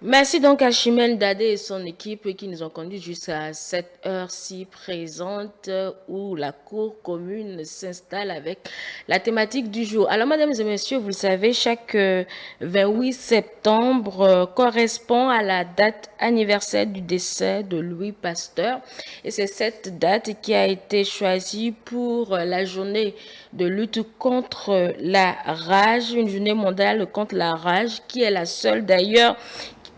Merci donc à Chimène Dadé et son équipe qui nous ont conduits jusqu'à cette heure-ci présente où la cour commune s'installe avec la thématique du jour. Alors, mesdames et messieurs, vous le savez, chaque 28 septembre correspond à la date anniversaire du décès de Louis Pasteur. Et c'est cette date qui a été choisie pour la journée de lutte contre la rage, une journée mondiale contre la rage qui est la seule d'ailleurs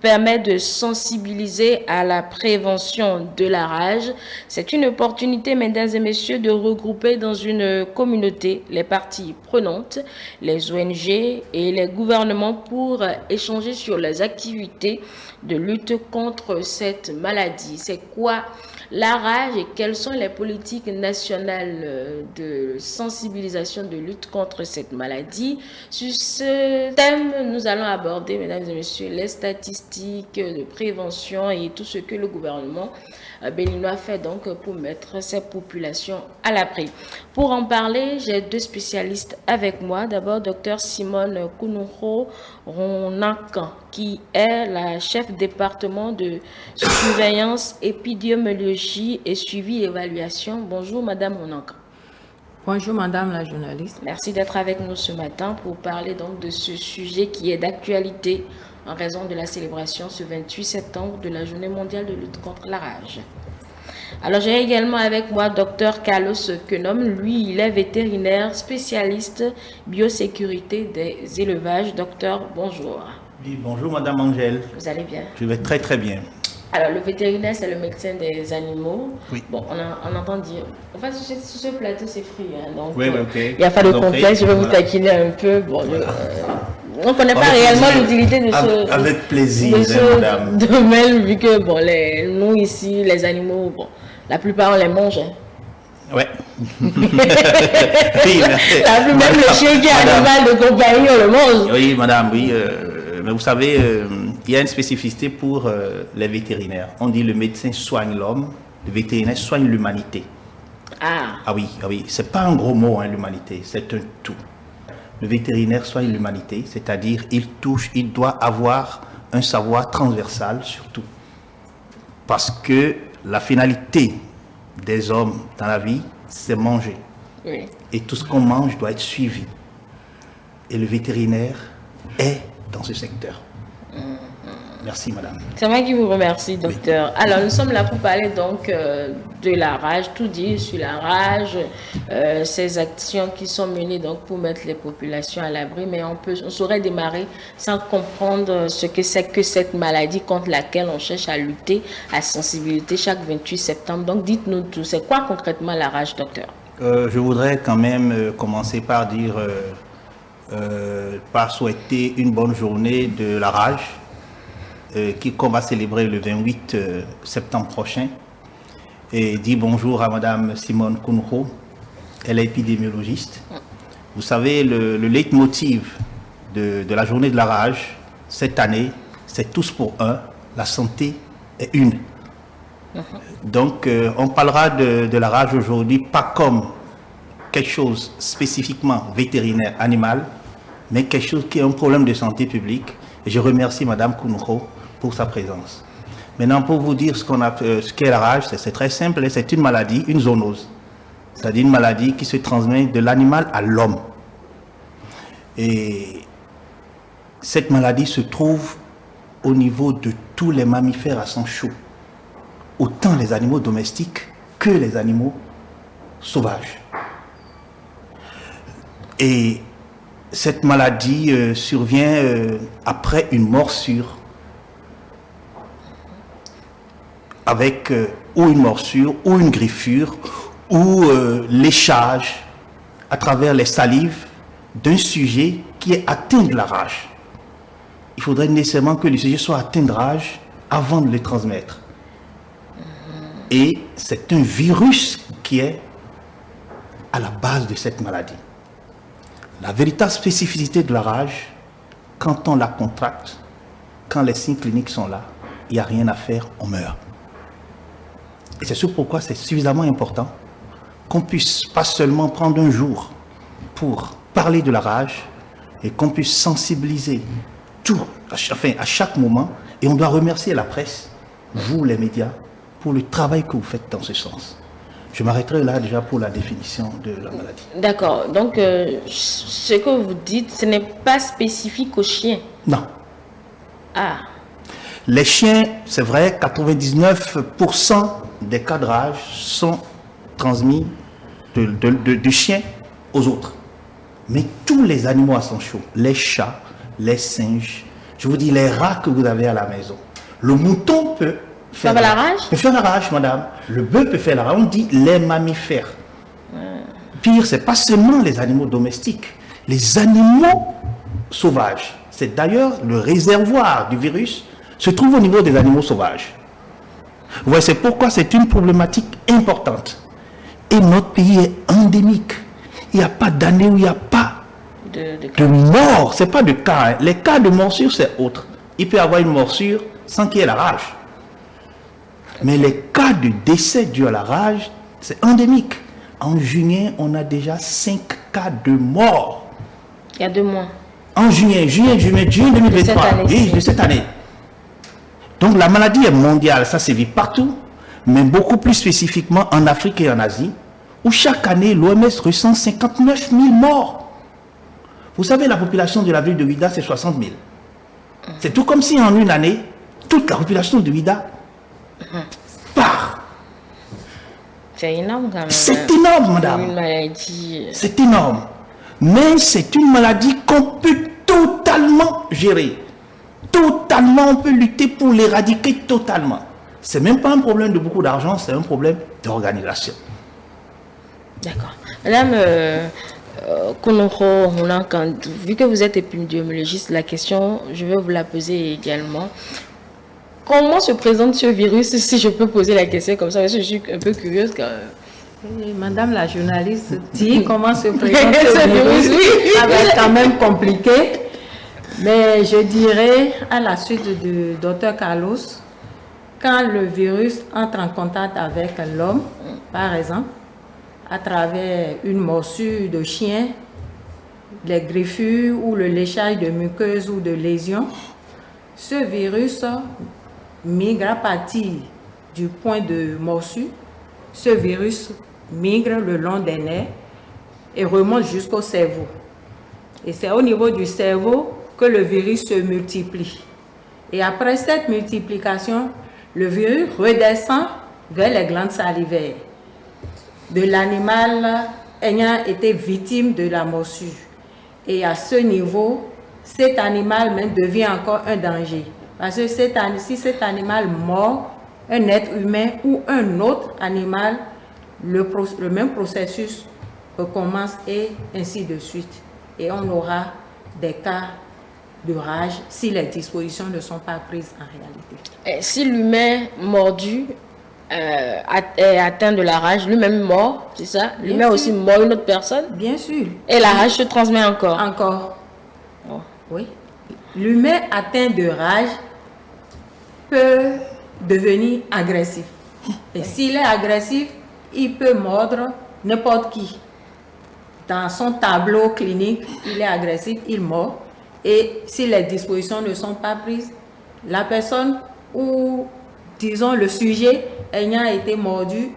permet de sensibiliser à la prévention de la rage. C'est une opportunité, mesdames et messieurs, de regrouper dans une communauté les parties prenantes, les ONG et les gouvernements pour échanger sur les activités de lutte contre cette maladie. C'est quoi la rage et quelles sont les politiques nationales de sensibilisation de lutte contre cette maladie? Sur ce thème, nous allons aborder, mesdames et messieurs, les statistiques de prévention et tout ce que le gouvernement béninois fait donc pour mettre ces populations à l'abri. Pour en parler, j'ai deux spécialistes avec moi. D'abord, Dr Simone Kounouro Ronak, qui est la chef département de surveillance, épidémiologie et suivi évaluation. Bonjour, Madame Ronak. Bonjour, Madame la journaliste. Merci d'être avec nous ce matin pour parler donc de ce sujet qui est d'actualité en raison de la célébration ce 28 septembre de la Journée mondiale de lutte contre la rage. Alors, j'ai également avec moi Dr Carlos Kenom. Lui, il est vétérinaire spécialiste biosécurité des élevages. Docteur, bonjour. Oui, bonjour Madame Angèle. Vous allez bien? Je vais très très bien. Alors, le vétérinaire, c'est le médecin des animaux. Oui. Bon, on entend dire... En fait, sur ce plateau, c'est free. Hein, donc, Oui, ok. il n'y a pas de complexe. Je vais vous taquiner un peu. Bon, on ne connaît pas réellement l'utilité de ce... Avec plaisir, madame. Domaine, vu que, bon, nous, ici, les animaux, bon, la plupart, on les mange. Hein. Ouais. Oui, même le chien qui est animal de compagnie, on le mange. Oui, madame, oui. Mais vous savez, il y a une spécificité pour les vétérinaires. On dit le médecin soigne l'homme, le vétérinaire soigne l'humanité. Ah oui, ah oui. C'est pas un gros mot, hein, l'humanité, c'est un tout. Le vétérinaire soigne l'humanité, c'est-à-dire il doit avoir un savoir transversal surtout. Parce que la finalité des hommes dans la vie, c'est manger. Oui. Et tout ce qu'on mange doit être suivi. Et le vétérinaire est dans ce secteur. Merci, madame. C'est moi qui vous remercie, docteur. Oui. Alors, nous sommes là pour parler donc de la rage, tout dit sur la rage, ces actions qui sont menées donc pour mettre les populations à l'abri, mais on saurait démarrer sans comprendre ce que c'est que cette maladie contre laquelle on cherche à lutter, à sensibiliser chaque 28 septembre. Donc, dites-nous tout, c'est quoi concrètement la rage, docteur? Je voudrais quand même commencer par dire, par souhaiter une bonne journée de la rage, qu'on va célébrer le 28 septembre prochain, et dire bonjour à Madame Simone Kounouro, elle est épidémiologiste. Vous savez, le leitmotiv de la journée de la rage, cette année, c'est tous pour un, la santé est une. Donc, on parlera de la rage aujourd'hui, pas comme quelque chose spécifiquement vétérinaire, animal, mais quelque chose qui est un problème de santé publique. Et je remercie Madame Kounouro pour sa présence. Maintenant, pour vous dire ce qu'est la rage, c'est très simple, c'est une maladie, une zoonose. C'est-à-dire une maladie qui se transmet de l'animal à l'homme. Et cette maladie se trouve au niveau de tous les mammifères à sang chaud. Autant les animaux domestiques que les animaux sauvages. Et cette maladie survient après une morsure. avec ou une morsure, ou une griffure, ou léchage à travers les salives d'un sujet qui est atteint de la rage. Il faudrait nécessairement que le sujet soit atteint de rage avant de le transmettre. Et c'est un virus qui est à la base de cette maladie. La véritable spécificité de la rage, quand on la contracte, quand les signes cliniques sont là, il n'y a rien à faire, on meurt. Et c'est ce pourquoi c'est suffisamment important qu'on puisse pas seulement prendre un jour pour parler de la rage et qu'on puisse sensibiliser tout, à chaque moment. Et on doit remercier la presse, vous les médias, pour le travail que vous faites dans ce sens. Je m'arrêterai là déjà pour la définition de la maladie. D'accord. Donc, ce que vous dites, ce n'est pas spécifique aux chiens. Non. Ah. Les chiens, c'est vrai, 99% des cas de rage sont transmis de chiens aux autres. Mais tous les animaux à sang chaud, les chats, les singes, je vous dis les rats que vous avez à la maison, le mouton peut faire la rage. Peut faire la rage, madame. Le bœuf peut faire la rage. On dit les mammifères. Pire, c'est pas seulement les animaux domestiques, les animaux sauvages. C'est d'ailleurs le réservoir du virus se trouve au niveau des animaux sauvages. Vous voyez, c'est pourquoi c'est une problématique importante. Et notre pays est endémique. Il n'y a pas d'année où il n'y a pas de mort. Ce n'est pas de cas. Hein. Les cas de morsure, c'est autre. Il peut y avoir une morsure sans qu'il y ait la rage. Mais les cas de décès dus à la rage, c'est endémique. En juillet, on a déjà 5 cas de mort. Il y a 2 mois. En juillet 2023. Oui, de cette année. Donc la maladie est mondiale, ça sévit partout, mais beaucoup plus spécifiquement en Afrique et en Asie, où chaque année l'OMS recense 59 000 morts. Vous savez, la population de la ville de Ouidah, c'est 60 000. C'est tout comme si en une année, toute la population de Ouidah part. C'est énorme quand même. C'est énorme, madame. Une maladie. C'est énorme. Mais c'est une maladie qu'on peut totalement gérer. Totalement, on peut lutter pour l'éradiquer totalement. C'est même pas un problème de beaucoup d'argent, c'est un problème d'organisation. D'accord. Madame Kounouho, vu que vous êtes épidémiologiste, la question, je vais vous la poser également. Comment se présente ce virus, si je peux poser la question comme ça, parce que je suis un peu curieuse quand même. Oui, madame la journaliste dit comment se présente ce virus. Ça va être quand même compliqué. Mais je dirais, à la suite du docteur Carlos, quand le virus entre en contact avec l'homme, par exemple, à travers une morsure de chien, les griffures ou le léchage de muqueuses ou de lésions, ce virus migre à partir du point de morsure. Ce virus migre le long des nerfs et remonte jusqu'au cerveau. Et c'est au niveau du cerveau que le virus se multiplie. Et après cette multiplication, le virus redescend vers les glandes salivaires de l'animal ayant été victime de la morsure. Et à ce niveau, cet animal même devient encore un danger. Parce que si cet animal mord un être humain ou un autre animal, le même processus recommence et ainsi de suite. Et on aura des cas de rage si les dispositions ne sont pas prises en réalité. Si l'humain mordu est atteint de la rage, lui-même mort, c'est ça? L'humain aussi mord une autre personne? Bien sûr. Et la rage se transmet encore? Encore. Oh. Oui. L'humain atteint de rage peut devenir agressif. Et s'il est agressif, il peut mordre n'importe qui. Dans son tableau clinique, il est agressif, il mord. Et si les dispositions ne sont pas prises, la personne ou, disons, le sujet ayant été mordu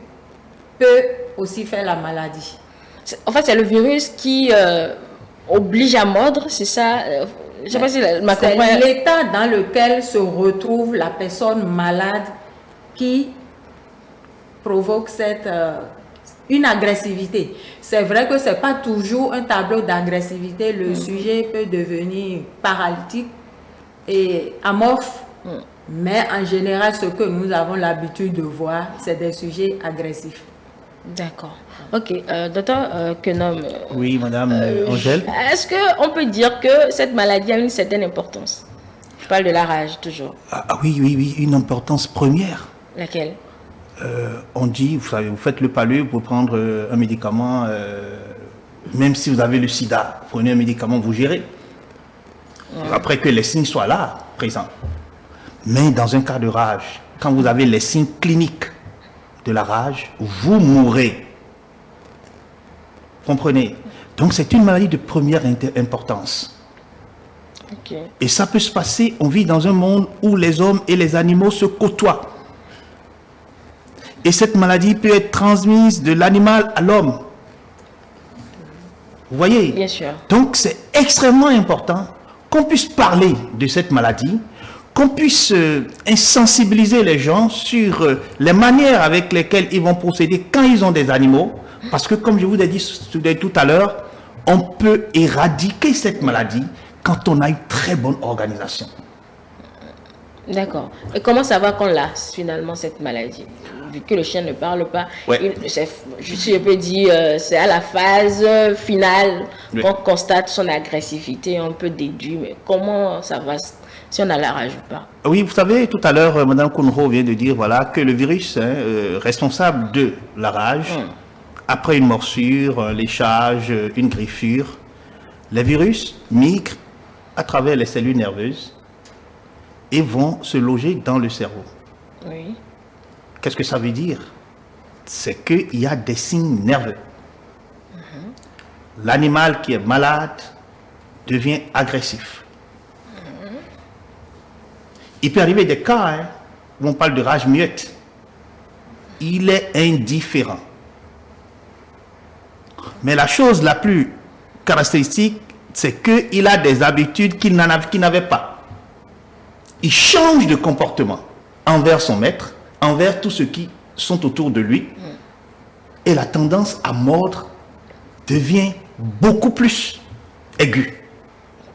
peut aussi faire la maladie. En fait, c'est le virus qui oblige à mordre, c'est ça? Je sais pas si c'est l'état dans lequel se retrouve la personne malade qui provoque une agressivité. C'est vrai que ce n'est pas toujours un tableau d'agressivité. Le sujet peut devenir paralytique et amorphe Mais en général, ce que nous avons l'habitude de voir, c'est des sujets agressifs. D'accord. Ok, docteur Kenom. Oui, madame Angèle. Est-ce qu'on peut dire que cette maladie a une certaine importance? Je parle de la rage, toujours. Oui, une importance première. Laquelle? On dit, vous savez, vous faites le palud pour prendre un médicament, même si vous avez le sida, prenez un médicament, vous gérez. Après que les signes soient là, présents. Mais dans un cas de rage, quand vous avez les signes cliniques de la rage, vous mourrez. Comprenez? Donc c'est une maladie de première importance. Okay. Et ça peut se passer, on vit dans un monde où les hommes et les animaux se côtoient. Et cette maladie peut être transmise de l'animal à l'homme. Vous voyez? Bien sûr. Donc c'est extrêmement important qu'on puisse parler de cette maladie, qu'on puisse insensibiliser les gens sur les manières avec lesquelles ils vont procéder quand ils ont des animaux. Parce que comme je vous ai dit tout à l'heure, on peut éradiquer cette maladie quand on a une très bonne organisation. D'accord. Et comment savoir qu'on l'a finalement cette maladie? Vu que le chien ne parle pas, ouais. Je peux dire, c'est à la phase finale qu'on constate son agressivité, on peut déduire, mais comment ça va si on a la rage ou pas? Oui, vous savez, tout à l'heure, Mme Kounro vient de dire voilà, que le virus responsable de la rage, après une morsure, un léchage, une griffure, les virus migrent à travers les cellules nerveuses et vont se loger dans le cerveau. Oui. Qu'est-ce que ça veut dire? C'est qu'il y a des signes nerveux. L'animal qui est malade devient agressif. Il peut arriver des cas où on parle de rage muette. Il est indifférent. Mais la chose la plus caractéristique, c'est qu'il a des habitudes qu'il n'avait pas. Il change de comportement envers son maître, envers tous ceux qui sont autour de lui. Et la tendance à mordre devient beaucoup plus aiguë.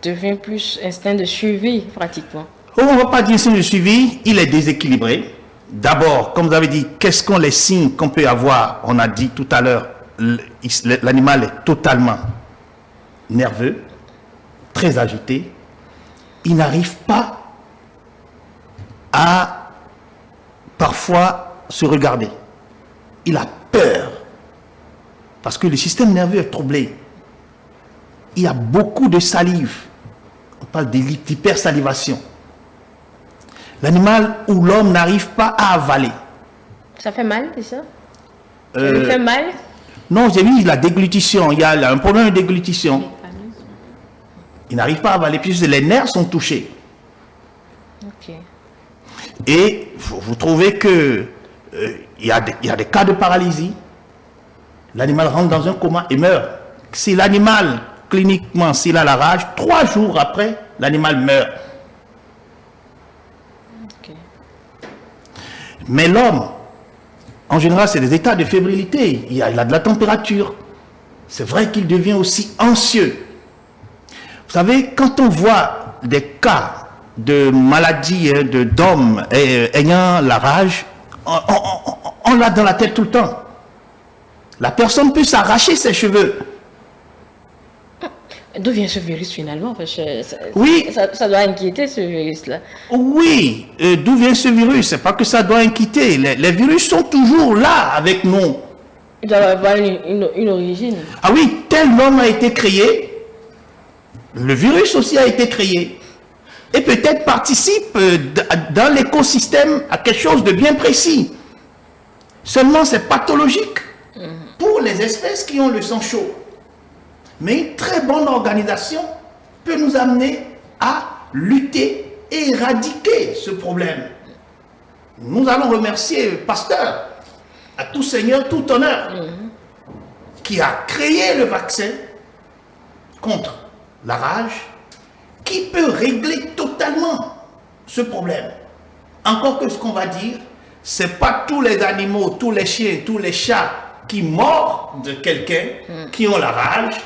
Devient plus instinct de suivi, pratiquement. On ne va pas dire signe de suivi, il est déséquilibré. D'abord, comme vous avez dit, quels sont les signes qu'on peut avoir? On a dit tout à l'heure, l'animal est totalement nerveux, très agité. Il n'arrive pas à parfois se regarder. Il a peur parce que le système nerveux est troublé. Il y a beaucoup de salive. On parle d'hypersalivation. L'animal ou l'homme n'arrive pas à avaler. Ça fait mal, c'est ça? Ça lui fait mal? Non, j'ai vu la déglutition. Il y a un problème de déglutition. Il n'arrive pas à avaler puisque les nerfs sont touchés. Ok. Et vous trouvez que il y a des cas de paralysie. L'animal rentre dans un coma et meurt. Si l'animal, cliniquement, s'il a la rage, 3 jours après, l'animal meurt. Okay. Mais l'homme, en général, c'est des états de fébrilité. Il a de la température. C'est vrai qu'il devient aussi anxieux. Vous savez, quand on voit des cas de maladies d'hommes ayant la rage, on l'a dans la tête tout le temps. La personne peut s'arracher ses cheveux. D'où vient ce virus finalement? Parce que oui. Ça doit inquiéter ce virus-là. Oui, d'où vient ce virus? C'est pas que ça doit inquiéter. Les virus sont toujours là avec nous. Il doit avoir une origine. Ah oui, tel homme a été créé, le virus aussi a été créé. Et peut-être participe dans l'écosystème à quelque chose de bien précis. Seulement c'est pathologique pour les espèces qui ont le sang chaud. Mais une très bonne organisation peut nous amener à lutter et éradiquer ce problème. Nous allons remercier Pasteur, à tout seigneur, tout honneur, qui a créé le vaccin contre la rage, qui peut régler totalement ce problème. Encore que ce qu'on va dire, ce n'est pas tous les animaux, tous les chiens, tous les chats qui mordent quelqu'un qui ont la rage.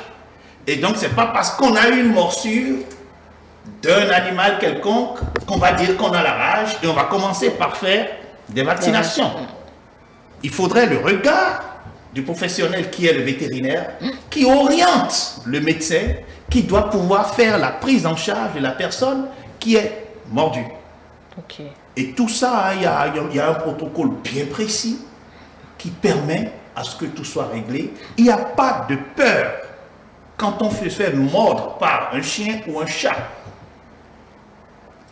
Et donc, ce n'est pas parce qu'on a eu une morsure d'un animal quelconque qu'on va dire qu'on a la rage et on va commencer par faire des vaccinations. Il faudrait le regard du professionnel qui est le vétérinaire, qui oriente le médecin, qui doit pouvoir faire la prise en charge de la personne qui est mordue. Okay. Et tout ça, il y a un protocole bien précis qui permet à ce que tout soit réglé. Il n'y a pas de peur quand on se fait mordre par un chien ou un chat.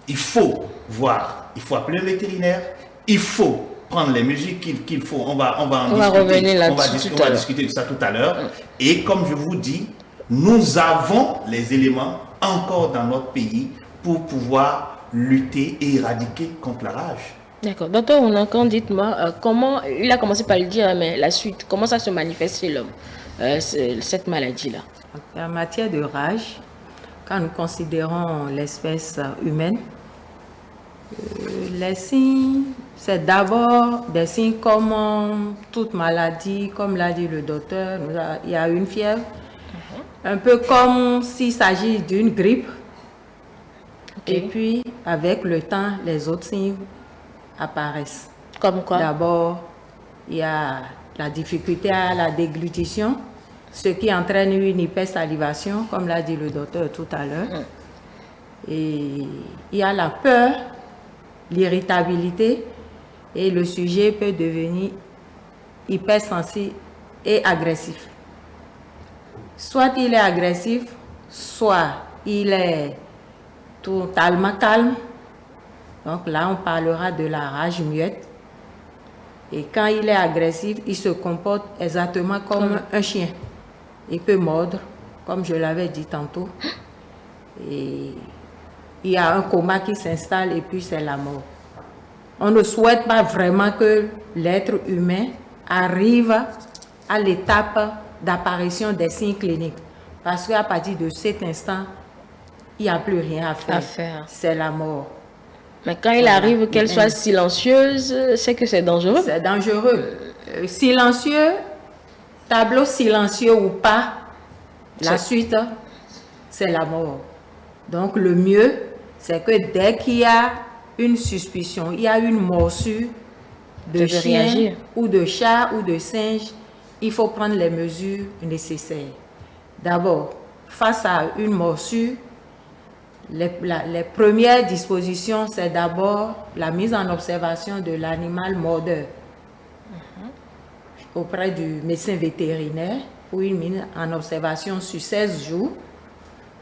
Il faut voir, il faut appeler un vétérinaire, il faut prendre les mesures qu'il faut. On va discuter de ça tout à l'heure. Et comme je vous dis, nous avons les éléments encore dans notre pays pour pouvoir lutter et éradiquer contre la rage. D'accord. Docteur Ounankan, dites-moi, comment, il a commencé par le dire, mais la suite, comment ça se manifeste chez l'homme, cette maladie-là? En matière de rage, quand nous considérons l'espèce humaine, les signes, c'est d'abord des signes comme toute maladie, comme l'a dit le docteur, il y a une fièvre, un peu comme s'il s'agit d'une grippe. Okay. Et puis, avec le temps, les autres signes apparaissent. Comme quoi? D'abord, il y a la difficulté à la déglutition, ce qui entraîne une hypersalivation, comme l'a dit le docteur tout à l'heure. Et il y a la peur, l'irritabilité, et le sujet peut devenir hypersensible et agressif. Soit il est agressif, soit il est totalement calme. Donc là, on parlera de la rage muette. Et quand il est agressif, il se comporte exactement comme un chien. Il peut mordre, comme je l'avais dit tantôt. Et il y a un coma qui s'installe et puis c'est la mort. On ne souhaite pas vraiment que l'être humain arrive à l'étape d'apparition des signes cliniques. Parce qu'à partir de cet instant, il n'y a plus rien à faire. C'est la mort. Mais quand il arrive qu'elle soit silencieuse, c'est que c'est dangereux. C'est dangereux. Silencieux, tableau silencieux ou pas, la suite, c'est la mort. Donc le mieux, c'est que dès qu'il y a une suspicion, il y a une morsure de chien ou de chat ou de singe, il faut prendre les mesures nécessaires. D'abord, face à une morsure, les premières dispositions, c'est d'abord la mise en observation de l'animal mordeur auprès du médecin vétérinaire ou une mise en observation sur 16 jours.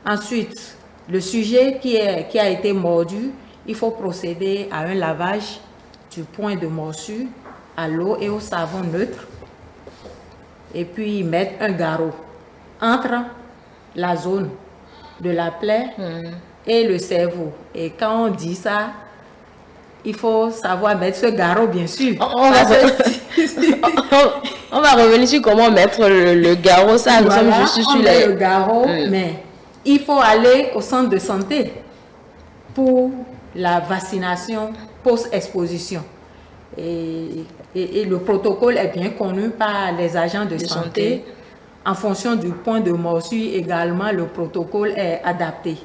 Ensuite, le sujet qui a été mordu, il faut procéder à un lavage du point de morsure à l'eau et au savon neutre et puis mettre un garrot entre la zone de la plaie et le cerveau. Et quand on dit ça, il faut savoir mettre ce garrot, bien sûr. On va revenir sur comment mettre le garrot. Ça, nous sommes juste sur le garrot, mais il faut aller au centre de santé pour la vaccination post-exposition. Et le protocole est bien connu par les agents de santé. En fonction du point de morsure également, le protocole est adapté.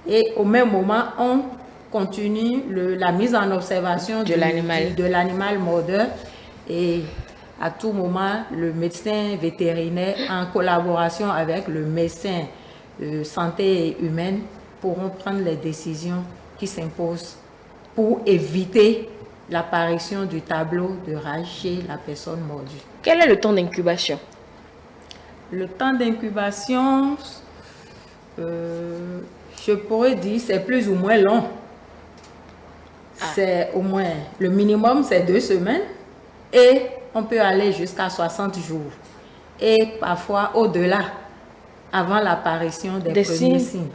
Et au même moment, on continue la mise en observation de l'animal mordeur. Et à tout moment, le médecin vétérinaire, en collaboration avec le médecin de santé humaine, pourront prendre les décisions qui s'imposent pour éviter l'apparition du tableau de rage chez la personne mordue. Quel est le temps d'incubation? Le temps d'incubation, je pourrais dire, c'est plus ou moins long. C'est au moins, le minimum, c'est 2 semaines et on peut aller jusqu'à 60 jours. Et parfois au-delà, avant l'apparition des premiers signes.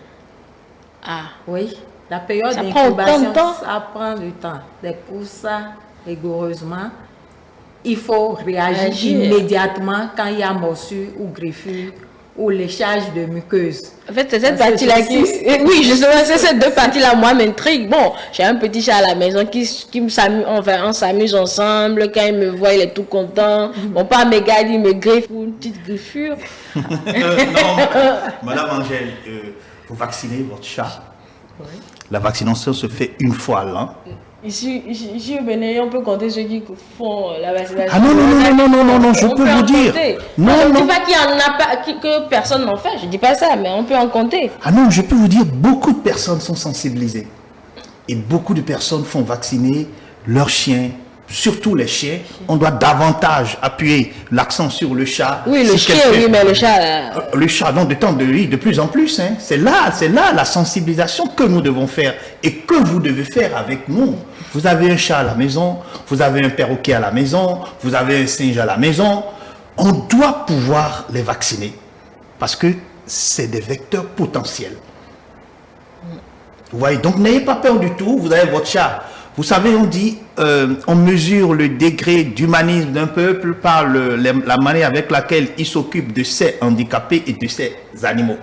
Ah. Oui, la période d'incubation, ça prend du temps. C'est pour ça, rigoureusement, il faut réagir immédiatement quand il y a morsure ou griffure ou léchage de muqueuse. En fait, c'est cette partie-là qui... Oui, justement, c'est ces deux parties-là, moi, m'intrigue. Bon, j'ai un petit chat à la maison qui s'amuse, enfin, on s'amuse ensemble. Quand il me voit, il est tout content. Bon, pas mes gars, il me griffe ou une petite griffure. Non, Madame Angèle, vous vaccinez votre chat Oui. La vaccination se fait une fois à l'an. Ici au Bénin, on peut compter ceux qui font la vaccination. Ah non, je peux vous dire. Non, je ne dis pas qu'il y en a pas, que personne n'en fait. Je ne dis pas ça, mais on peut en compter. Ah non, je peux vous dire, beaucoup de personnes sont sensibilisées. Et beaucoup de personnes font vacciner leurs chiens, surtout les chiens. On doit davantage appuyer l'accent sur le chat. Oui, le chien, oui, mais le chat... Le chat, non, de plus en plus. Hein. C'est là la sensibilisation que nous devons faire et que vous devez faire avec nous. Vous avez un chat à la maison, vous avez un perroquet à la maison, vous avez un singe à la maison. On doit pouvoir les vacciner parce que c'est des vecteurs potentiels. Vous voyez, donc n'ayez pas peur du tout. Vous avez votre chat. Vous savez, on dit, on mesure le degré d'humanisme d'un peuple par la manière avec laquelle il s'occupe de ses handicapés et de ses animaux.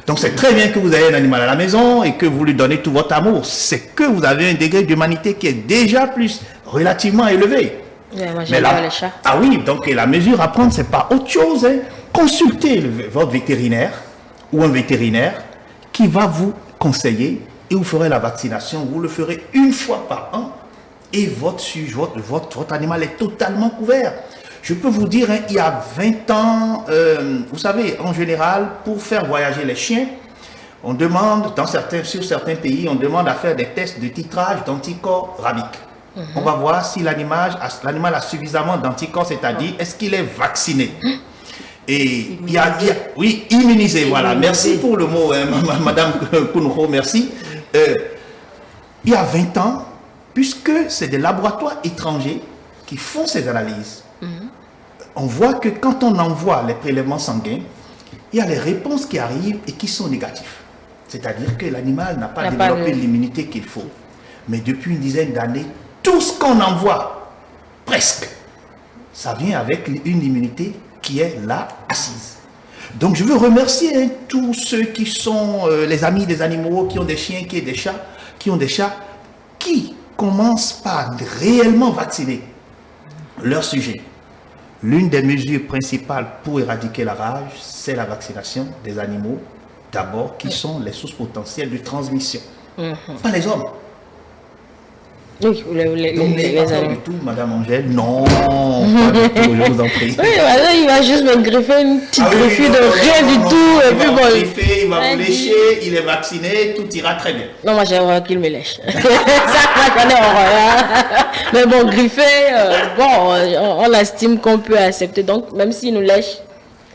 Donc c'est très bien que vous ayez un animal à la maison et que vous lui donnez tout votre amour. C'est que vous avez un degré d'humanité qui est déjà plus relativement élevé. Ouais, moi j'aime pas les chats. Ah oui, donc la mesure à prendre, c'est pas autre chose. Hein. Consultez votre vétérinaire ou un vétérinaire qui va vous conseiller et vous ferez la vaccination. Vous le ferez une fois par an et votre animal est totalement couvert. Je peux vous dire, hein, il y a 20 ans, vous savez, en général, pour faire voyager les chiens, on demande, sur certains pays, on demande à faire des tests de titrage d'anticorps rabiques. On va voir si l'animal a suffisamment d'anticorps, c'est-à-dire est-ce qu'il est vacciné. Et oui, immunisé, voilà. Merci pour le mot, hein, Madame Kounouho, merci. Il y a 20 ans, puisque c'est des laboratoires étrangers qui font ces analyses, on voit que quand on envoie les prélèvements sanguins, il y a les réponses qui arrivent et qui sont négatives. C'est-à-dire que l'animal n'a pas développé l'immunité qu'il faut. Mais depuis une dizaine d'années, tout ce qu'on envoie, presque, ça vient avec une immunité qui est là, assise. Donc je veux remercier hein, tous ceux qui sont les amis des animaux, qui ont des chiens, qui ont des chats, qui commencent par réellement vacciner leur sujet. L'une des mesures principales pour éradiquer la rage, c'est la vaccination des animaux, d'abord, qui sont les sources potentielles de transmission. Pas les hommes. Oui, les animaux. Du tout, Madame Angèle, non, pas du tout, je vous en prie. Oui, voilà, il va juste me griffer une petite griffure de rien du tout. Il va vous griffer, il va vous lécher, il est vacciné, tout ira très bien. Non, moi j'ai horreur qu'il me lèche. Ça, moi j'en ai horreur. Mais bon, griffer, on estime qu'on peut accepter. Donc, même s'il nous lèche,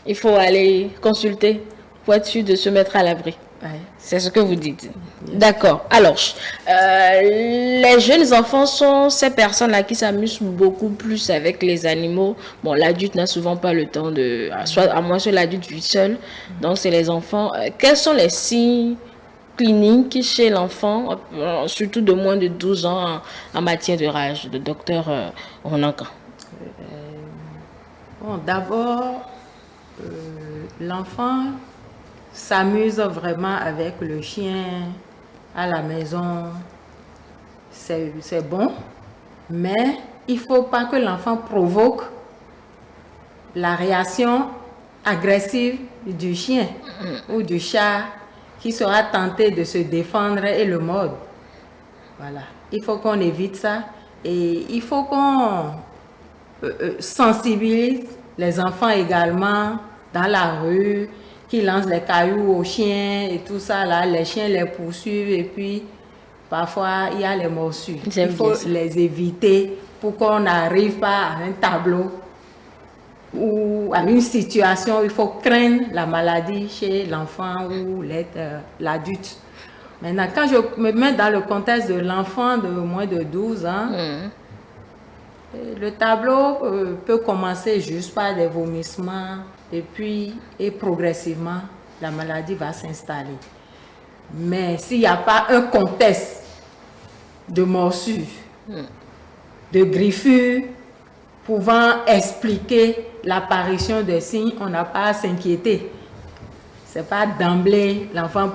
il faut aller consulter pour être sûr de se mettre à l'abri. Ouais. C'est ce que vous dites. D'accord. Alors, les jeunes enfants sont ces personnes-là qui s'amusent beaucoup plus avec les animaux. Bon, l'adulte n'a souvent pas le temps à moins que l'adulte vit seul. Donc, c'est les enfants. Quels sont les signes cliniques chez l'enfant, surtout de moins de 12 ans, en matière de rage, de docteur Onanka? Bon, d'abord, l'enfant s'amuse vraiment avec le chien à la maison, c'est bon, mais il ne faut pas que l'enfant provoque la réaction agressive du chien ou du chat qui sera tenté de se défendre et le mordre. Voilà, il faut qu'on évite ça et il faut qu'on sensibilise les enfants également dans la rue, qui lancent les cailloux aux chiens et tout ça, là, les chiens les poursuivent et puis parfois il y a les morsures. Il faut les éviter pour qu'on n'arrive pas à un tableau ou à une situation où il faut craindre la maladie chez l'enfant ou l'adulte. Maintenant, quand je me mets dans le contexte de l'enfant de moins de 12 ans, le tableau peut commencer juste par des vomissements, et progressivement, la maladie va s'installer. Mais s'il n'y a pas un contexte de morsure, de griffure, pouvant expliquer l'apparition des signes, on n'a pas à s'inquiéter. Ce n'est pas d'emblée, l'enfant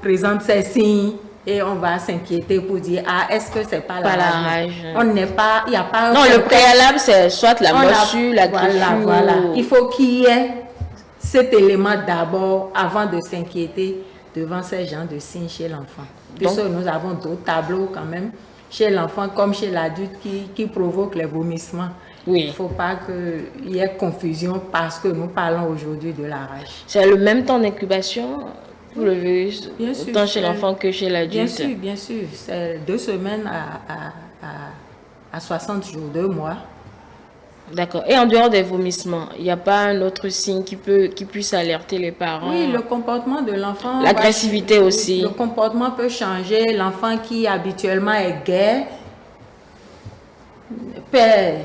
présente ces signes et on va s'inquiéter pour dire, ah, est-ce que c'est pas la rage? On n'est pas, il n'y a pas... Non, le préalable, c'est soit la morsure, la griffure. Voilà. Il faut qu'il y ait cet élément d'abord avant de s'inquiéter devant ces genres de signes chez l'enfant. Puisque nous avons d'autres tableaux quand même chez l'enfant comme chez l'adulte qui provoquent les vomissements. Oui. Il ne faut pas qu'il y ait confusion parce que nous parlons aujourd'hui de la rage. C'est le même temps d'incubation pour le virus, Bien sûr, autant chez l'enfant que chez l'adulte? Bien sûr. C'est 2 semaines à 60 jours, 2 mois. D'accord. Et en dehors des vomissements, il n'y a pas un autre signe qui puisse alerter les parents? Oui, le comportement de l'enfant. L'agressivité aussi. Le comportement peut changer. L'enfant qui habituellement est gai perd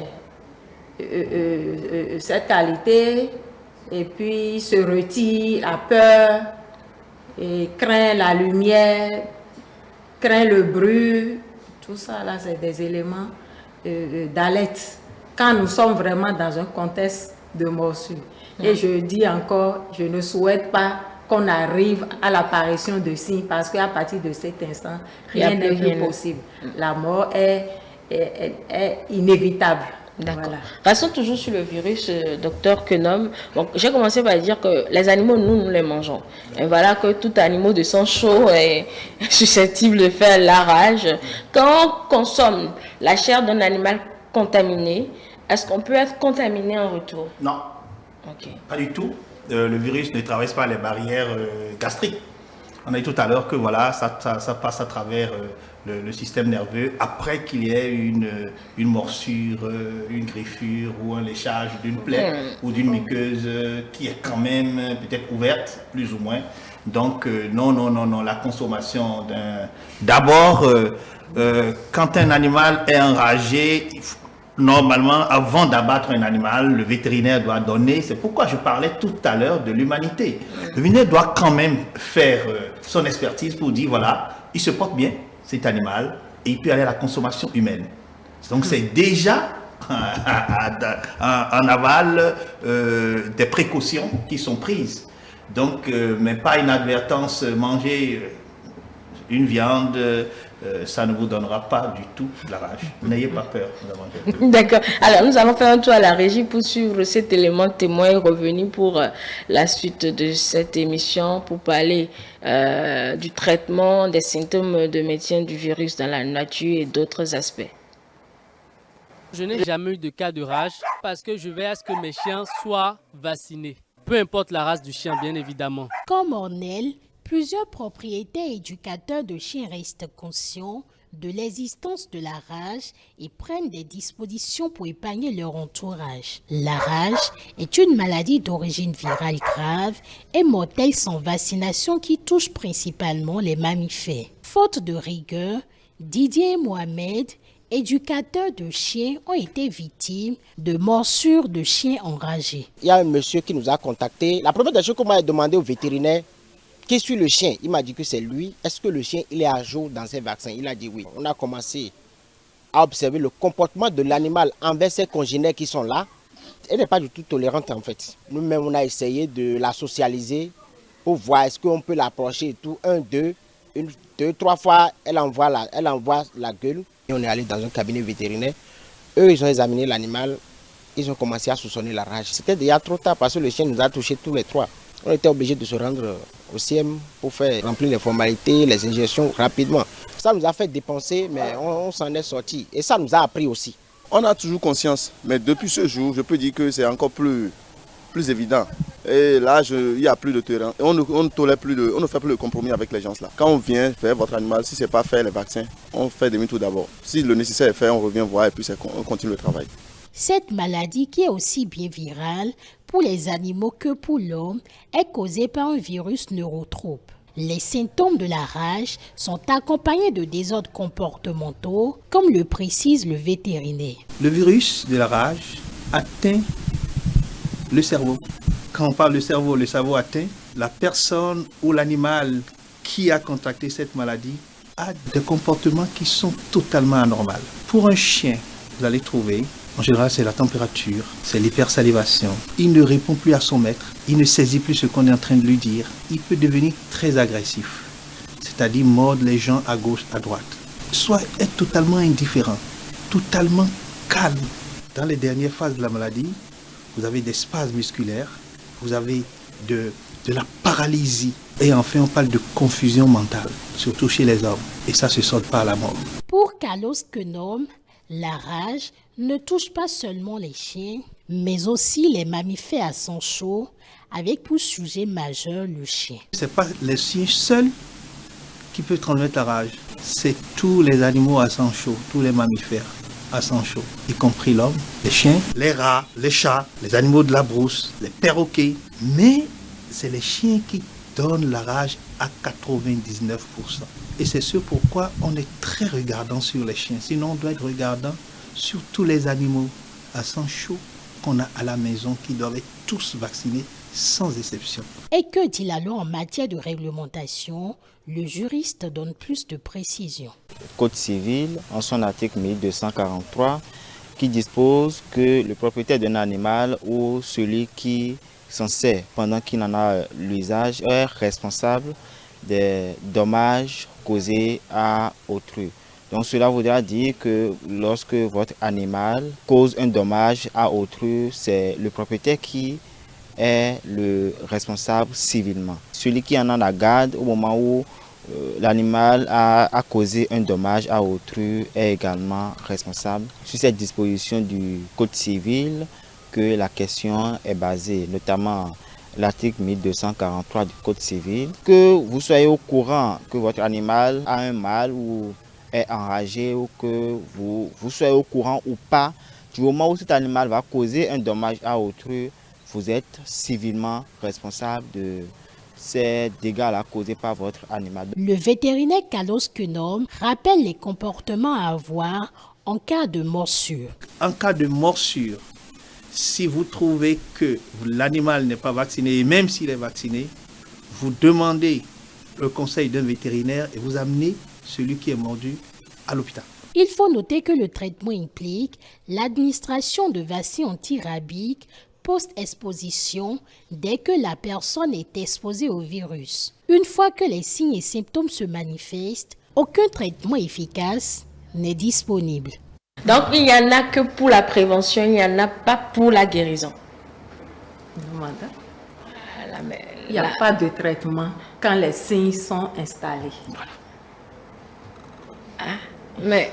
cette qualité et puis se retire, a peur et craint la lumière, craint le bruit. Tout ça là, c'est des éléments d'alerte quand nous sommes vraiment dans un contexte de morsure. Et je dis encore, je ne souhaite pas qu'on arrive à l'apparition de signes parce qu'à partir de cet instant, rien n'est plus possible. La mort est inévitable. D'accord. Voilà. Restons toujours sur le virus, docteur Quenom. Bon, j'ai commencé par dire que les animaux, nous les mangeons. Et voilà que tout animal de sang chaud est susceptible de faire la rage. Quand on consomme la chair d'un animal contaminé, est-ce qu'on peut être contaminé en retour? Non, Okay. pas du tout. Le virus ne traverse pas les barrières gastriques. On a dit tout à l'heure que voilà, ça passe à travers le système nerveux après qu'il y ait une morsure, une griffure ou un léchage d'une plaie ou d'une muqueuse qui est quand même peut-être ouverte, plus ou moins. Donc non, la consommation d'abord, quand un animal est enragé, normalement, avant d'abattre un animal, le vétérinaire doit donner, c'est pourquoi je parlais tout à l'heure de l'humanité. Le vétérinaire doit quand même faire son expertise pour dire, voilà, il se porte bien, cet animal, et il peut aller à la consommation humaine. Donc c'est déjà en aval des précautions qui sont prises. Donc, mais pas inadvertance, manger une viande, ça ne vous donnera pas du tout de la rage. N'ayez pas peur. D'accord. Alors, nous allons faire un tour à la régie pour suivre cet élément témoin et revenir pour la suite de cette émission pour parler du traitement des symptômes de maintien du virus dans la nature et d'autres aspects. Je n'ai jamais eu de cas de rage parce que je veille à ce que mes chiens soient vaccinés. Peu importe la race du chien, bien évidemment. Comme Ornel, plusieurs propriétaires et éducateurs de chiens restent conscients de l'existence de la rage et prennent des dispositions pour épargner leur entourage. La rage est une maladie d'origine virale grave et mortelle sans vaccination qui touche principalement les mammifères. Faute de rigueur, Didier et Mohamed, éducateurs de chiens, ont été victimes de morsures de chiens enragés. Il y a un monsieur qui nous a contactés. La première des choses qu'on m'a demandé au vétérinaire, qui suit le chien, il m'a dit que c'est lui. Est-ce que le chien il est à jour dans ses vaccins? Il a dit oui. On a commencé à observer le comportement de l'animal envers ses congénères qui sont là. Elle n'est pas du tout tolérante en fait. Nous-mêmes, on a essayé de la socialiser pour voir est-ce qu'on peut l'approcher et tout. 1, 2, 3 fois, elle envoie la gueule. Et on est allé dans un cabinet vétérinaire. Eux, ils ont examiné l'animal. Ils ont commencé à soupçonner la rage. C'était déjà trop tard parce que le chien nous a touchés tous les 3. On était obligé de se rendre au CM pour faire remplir les formalités, les injections rapidement. Ça nous a fait dépenser, mais on s'en est sorti. Et ça nous a appris aussi. On a toujours conscience, mais depuis ce jour, je peux dire que c'est encore plus évident. Et là, il n'y a plus de terrain. Et on ne fait plus de compromis avec les gens là. Quand on vient faire votre animal, si ce n'est pas faire les vaccins, on fait demi-tour d'abord. Si le nécessaire est fait, on revient voir et puis on continue le travail. Cette maladie, qui est aussi bien virale pour les animaux que pour l'homme, est causée par un virus neurotrope. Les symptômes de la rage sont accompagnés de désordres comportementaux, comme le précise le vétérinaire. Le virus de la rage atteint le cerveau. Quand on parle de cerveau, le cerveau atteint la personne ou l'animal qui a contracté cette maladie a des comportements qui sont totalement anormaux. Pour un chien, vous allez trouver, en général, c'est la température, c'est l'hypersalivation. Il ne répond plus à son maître, il ne saisit plus ce qu'on est en train de lui dire. Il peut devenir très agressif, c'est-à-dire mordre les gens à gauche, à droite. Soit être totalement indifférent, totalement calme. Dans les dernières phases de la maladie, vous avez des spasmes musculaires, vous avez de la paralysie. Et enfin, on parle de confusion mentale, surtout chez les hommes. Et ça se sort par la mort. Pour Carlos Quenom, la rage ne touche pas seulement les chiens, mais aussi les mammifères à sang chaud, avec pour sujet majeur le chien. Ce n'est pas les chiens seuls qui peuvent transmettre la rage. C'est tous les animaux à sang chaud, tous les mammifères à sang chaud, y compris l'homme, les chiens, les rats, les chats, les animaux de la brousse, les perroquets. Mais c'est les chiens qui donnent la rage à 99%. Et c'est ce pourquoi on est très regardant sur les chiens. Sinon, on doit être regardant sur tous les animaux à sang chaud qu'on a à la maison qui doivent être tous vaccinés sans exception. Et que dit la loi en matière de réglementation? Le juriste donne plus de précisions. Le Code civil, en son article 1243, qui dispose que le propriétaire d'un animal ou celui qui s'en sert pendant qu'il en a l'usage est responsable des dommages causés à autrui. Donc cela voudra dire que lorsque votre animal cause un dommage à autrui, c'est le propriétaire qui est le responsable civilement. Celui qui en a la garde au moment où l'animal a causé un dommage à autrui est également responsable. Sur cette disposition du Code civil que la question est basée, notamment l'article 1243 du Code civil. Que vous soyez au courant que votre animal a un mal ou est enragé, ou que vous soyez au courant ou pas, du moment où cet animal va causer un dommage à autrui, vous êtes civilement responsable de ces dégâts causés par votre animal. Le vétérinaire Carlos Quenom rappelle les comportements à avoir en cas de morsure. En cas de morsure, si vous trouvez que l'animal n'est pas vacciné, et même s'il est vacciné, vous demandez le conseil d'un vétérinaire et vous amenez celui qui est mordu à l'hôpital. Il faut noter que le traitement implique l'administration de vaccins antirabiques post-exposition dès que la personne est exposée au virus. Une fois que les signes et symptômes se manifestent, aucun traitement efficace n'est disponible. Donc, il n'y en a que pour la prévention, il n'y en a pas pour la guérison. Il n'y a pas de traitement quand les signes sont installés. Voilà. Ah, mais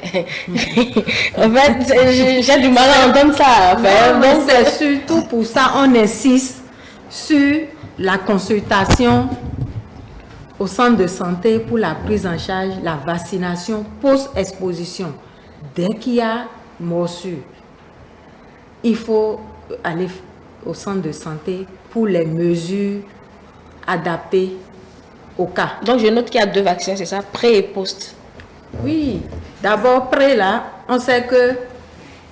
en fait, j'ai du mal à entendre ça. Donc, c'est surtout pour ça on insiste sur la consultation au centre de santé pour la prise en charge, la vaccination post-exposition. Dès qu'il y a morsure, il faut aller au centre de santé pour les mesures adaptées au cas. Donc, je note qu'il y a 2 vaccins, c'est ça, pré et post. Oui, d'abord pré là, on sait que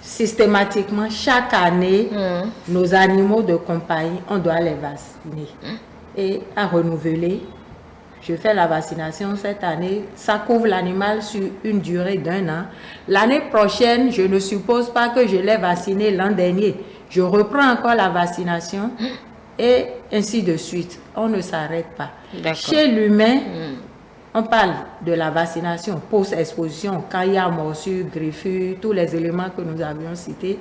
systématiquement, chaque année, nos animaux de compagnie, on doit les vacciner. Et à renouveler, je fais la vaccination cette année, ça couvre l'animal sur une durée d'1 an. L'année prochaine, je ne suppose pas que je l'ai vacciné l'an dernier. Je reprends encore la vaccination et ainsi de suite. On ne s'arrête pas. Chez l'humain, on parle de la vaccination post-exposition, quand il y a morsure, griffure, tous les éléments que nous avions cités.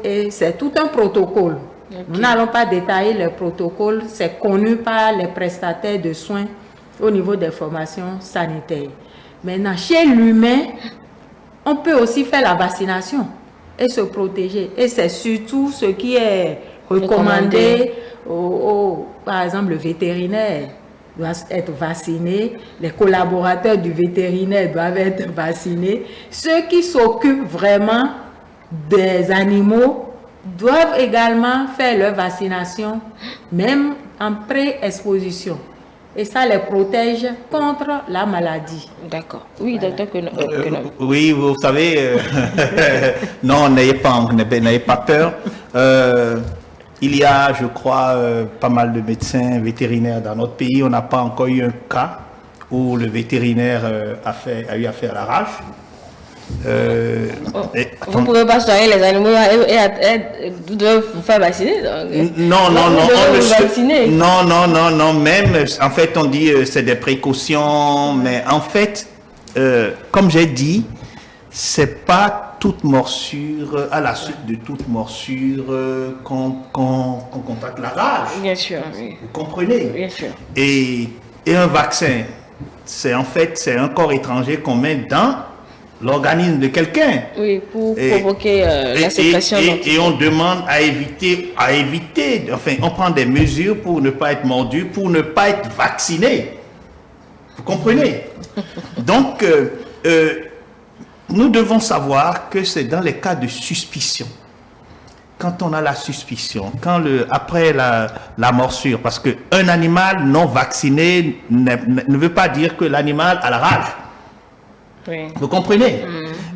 Et c'est tout un protocole. Nous n'allons pas détailler le protocole, c'est connu par les prestataires de soins au niveau des formations sanitaires. Maintenant, chez l'humain, on peut aussi faire la vaccination et se protéger. Et c'est surtout ce qui est recommandé, par exemple, le vétérinaire doit être vacciné, les collaborateurs du vétérinaire doivent être vaccinés. Ceux qui s'occupent vraiment des animaux doivent également faire leur vaccination, même en pré-exposition. Et ça les protège contre la maladie. D'accord. Oui, docteur oui, vous savez, non, n'ayez pas peur. Il y a, je crois, pas mal de médecins vétérinaires dans notre pays. On n'a pas encore eu un cas où le vétérinaire a eu affaire à la rage. Vous ne pouvez pas soigner les animaux et doivent vous faire vacciner. Non, même, en fait, on dit c'est des précautions, mais en fait, comme j'ai dit, c'est pas toute morsure, à la suite de toute morsure, qu'on contracte la rage. Bien sûr, oui. Vous comprenez? Bien sûr. Et un vaccin, c'est en fait, c'est un corps étranger qu'on met dans l'organisme de quelqu'un. Oui, pour provoquer la sécrétion d'anticorps. Et on demande à éviter, enfin, on prend des mesures pour ne pas être mordu, pour ne pas être vacciné. Vous comprenez? Donc, nous devons savoir que c'est dans les cas de suspicion. Quand on a la suspicion, après la morsure, parce qu'un animal non vacciné ne veut pas dire que l'animal a la rage. Oui. Vous comprenez?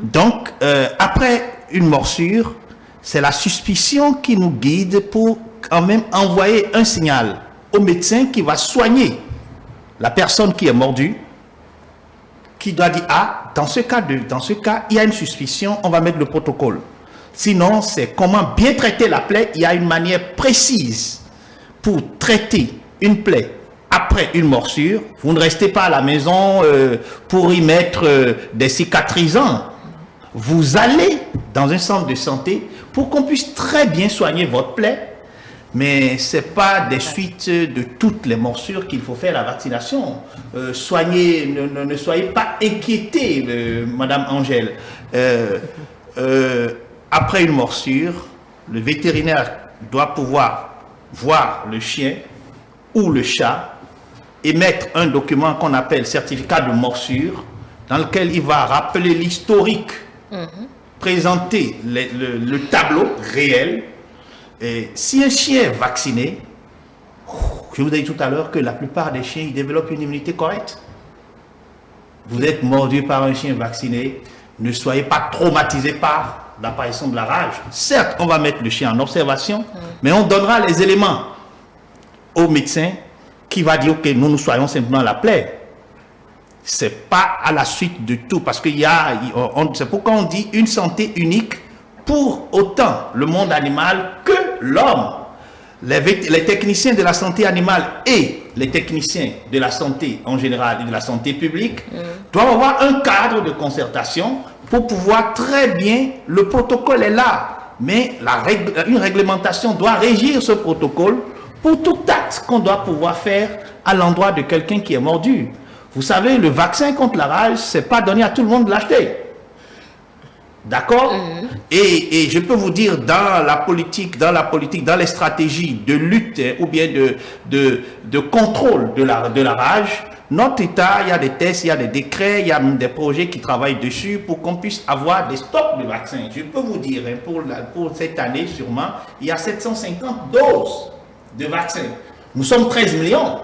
Donc, après une morsure, c'est la suspicion qui nous guide pour quand même envoyer un signal au médecin qui va soigner la personne qui est mordue, qui doit dire, ah, dans ce cas, il y a une suspicion, on va mettre le protocole. Sinon, c'est comment bien traiter la plaie. Il y a une manière précise pour traiter une plaie après une morsure. Vous ne restez pas à la maison pour y mettre des cicatrisants. Vous allez dans un centre de santé pour qu'on puisse très bien soigner votre plaie. Mais ce n'est pas des suites de toutes les morsures qu'il faut faire la vaccination. Ne soyez pas inquiétée, Madame Angèle. Après une morsure, le vétérinaire doit pouvoir voir le chien ou le chat, émettre un document qu'on appelle certificat de morsure, dans lequel il va rappeler l'historique, présenter le tableau réel. Et si un chien est vacciné, je vous ai dit tout à l'heure que la plupart des chiens ils développent une immunité correcte. Vous êtes mordu par un chien vacciné, ne soyez pas traumatisé par l'apparition de la rage. Certes, on va mettre le chien en observation, mais on donnera les éléments au médecin qui va dire que nous soyons simplement la plaie. C'est pas à la suite de tout, parce que c'est pourquoi on dit une santé unique pour autant le monde animal que l'homme. Les techniciens de la santé animale et les techniciens de la santé en général et de la santé publique doivent avoir un cadre de concertation pour pouvoir très bien, le protocole est là, mais une réglementation doit régir ce protocole pour tout acte qu'on doit pouvoir faire à l'endroit de quelqu'un qui est mordu. Vous savez, le vaccin contre la rage, ce n'est pas donné à tout le monde de l'acheter. D'accord? Et je peux vous dire, dans la politique, dans les stratégies de lutte ou bien de contrôle de la rage, notre État, il y a des tests, il y a des décrets, il y a des projets qui travaillent dessus pour qu'on puisse avoir des stocks de vaccins. Je peux vous dire, pour cette année sûrement, il y a 750 doses de vaccins. Nous sommes 13 millions.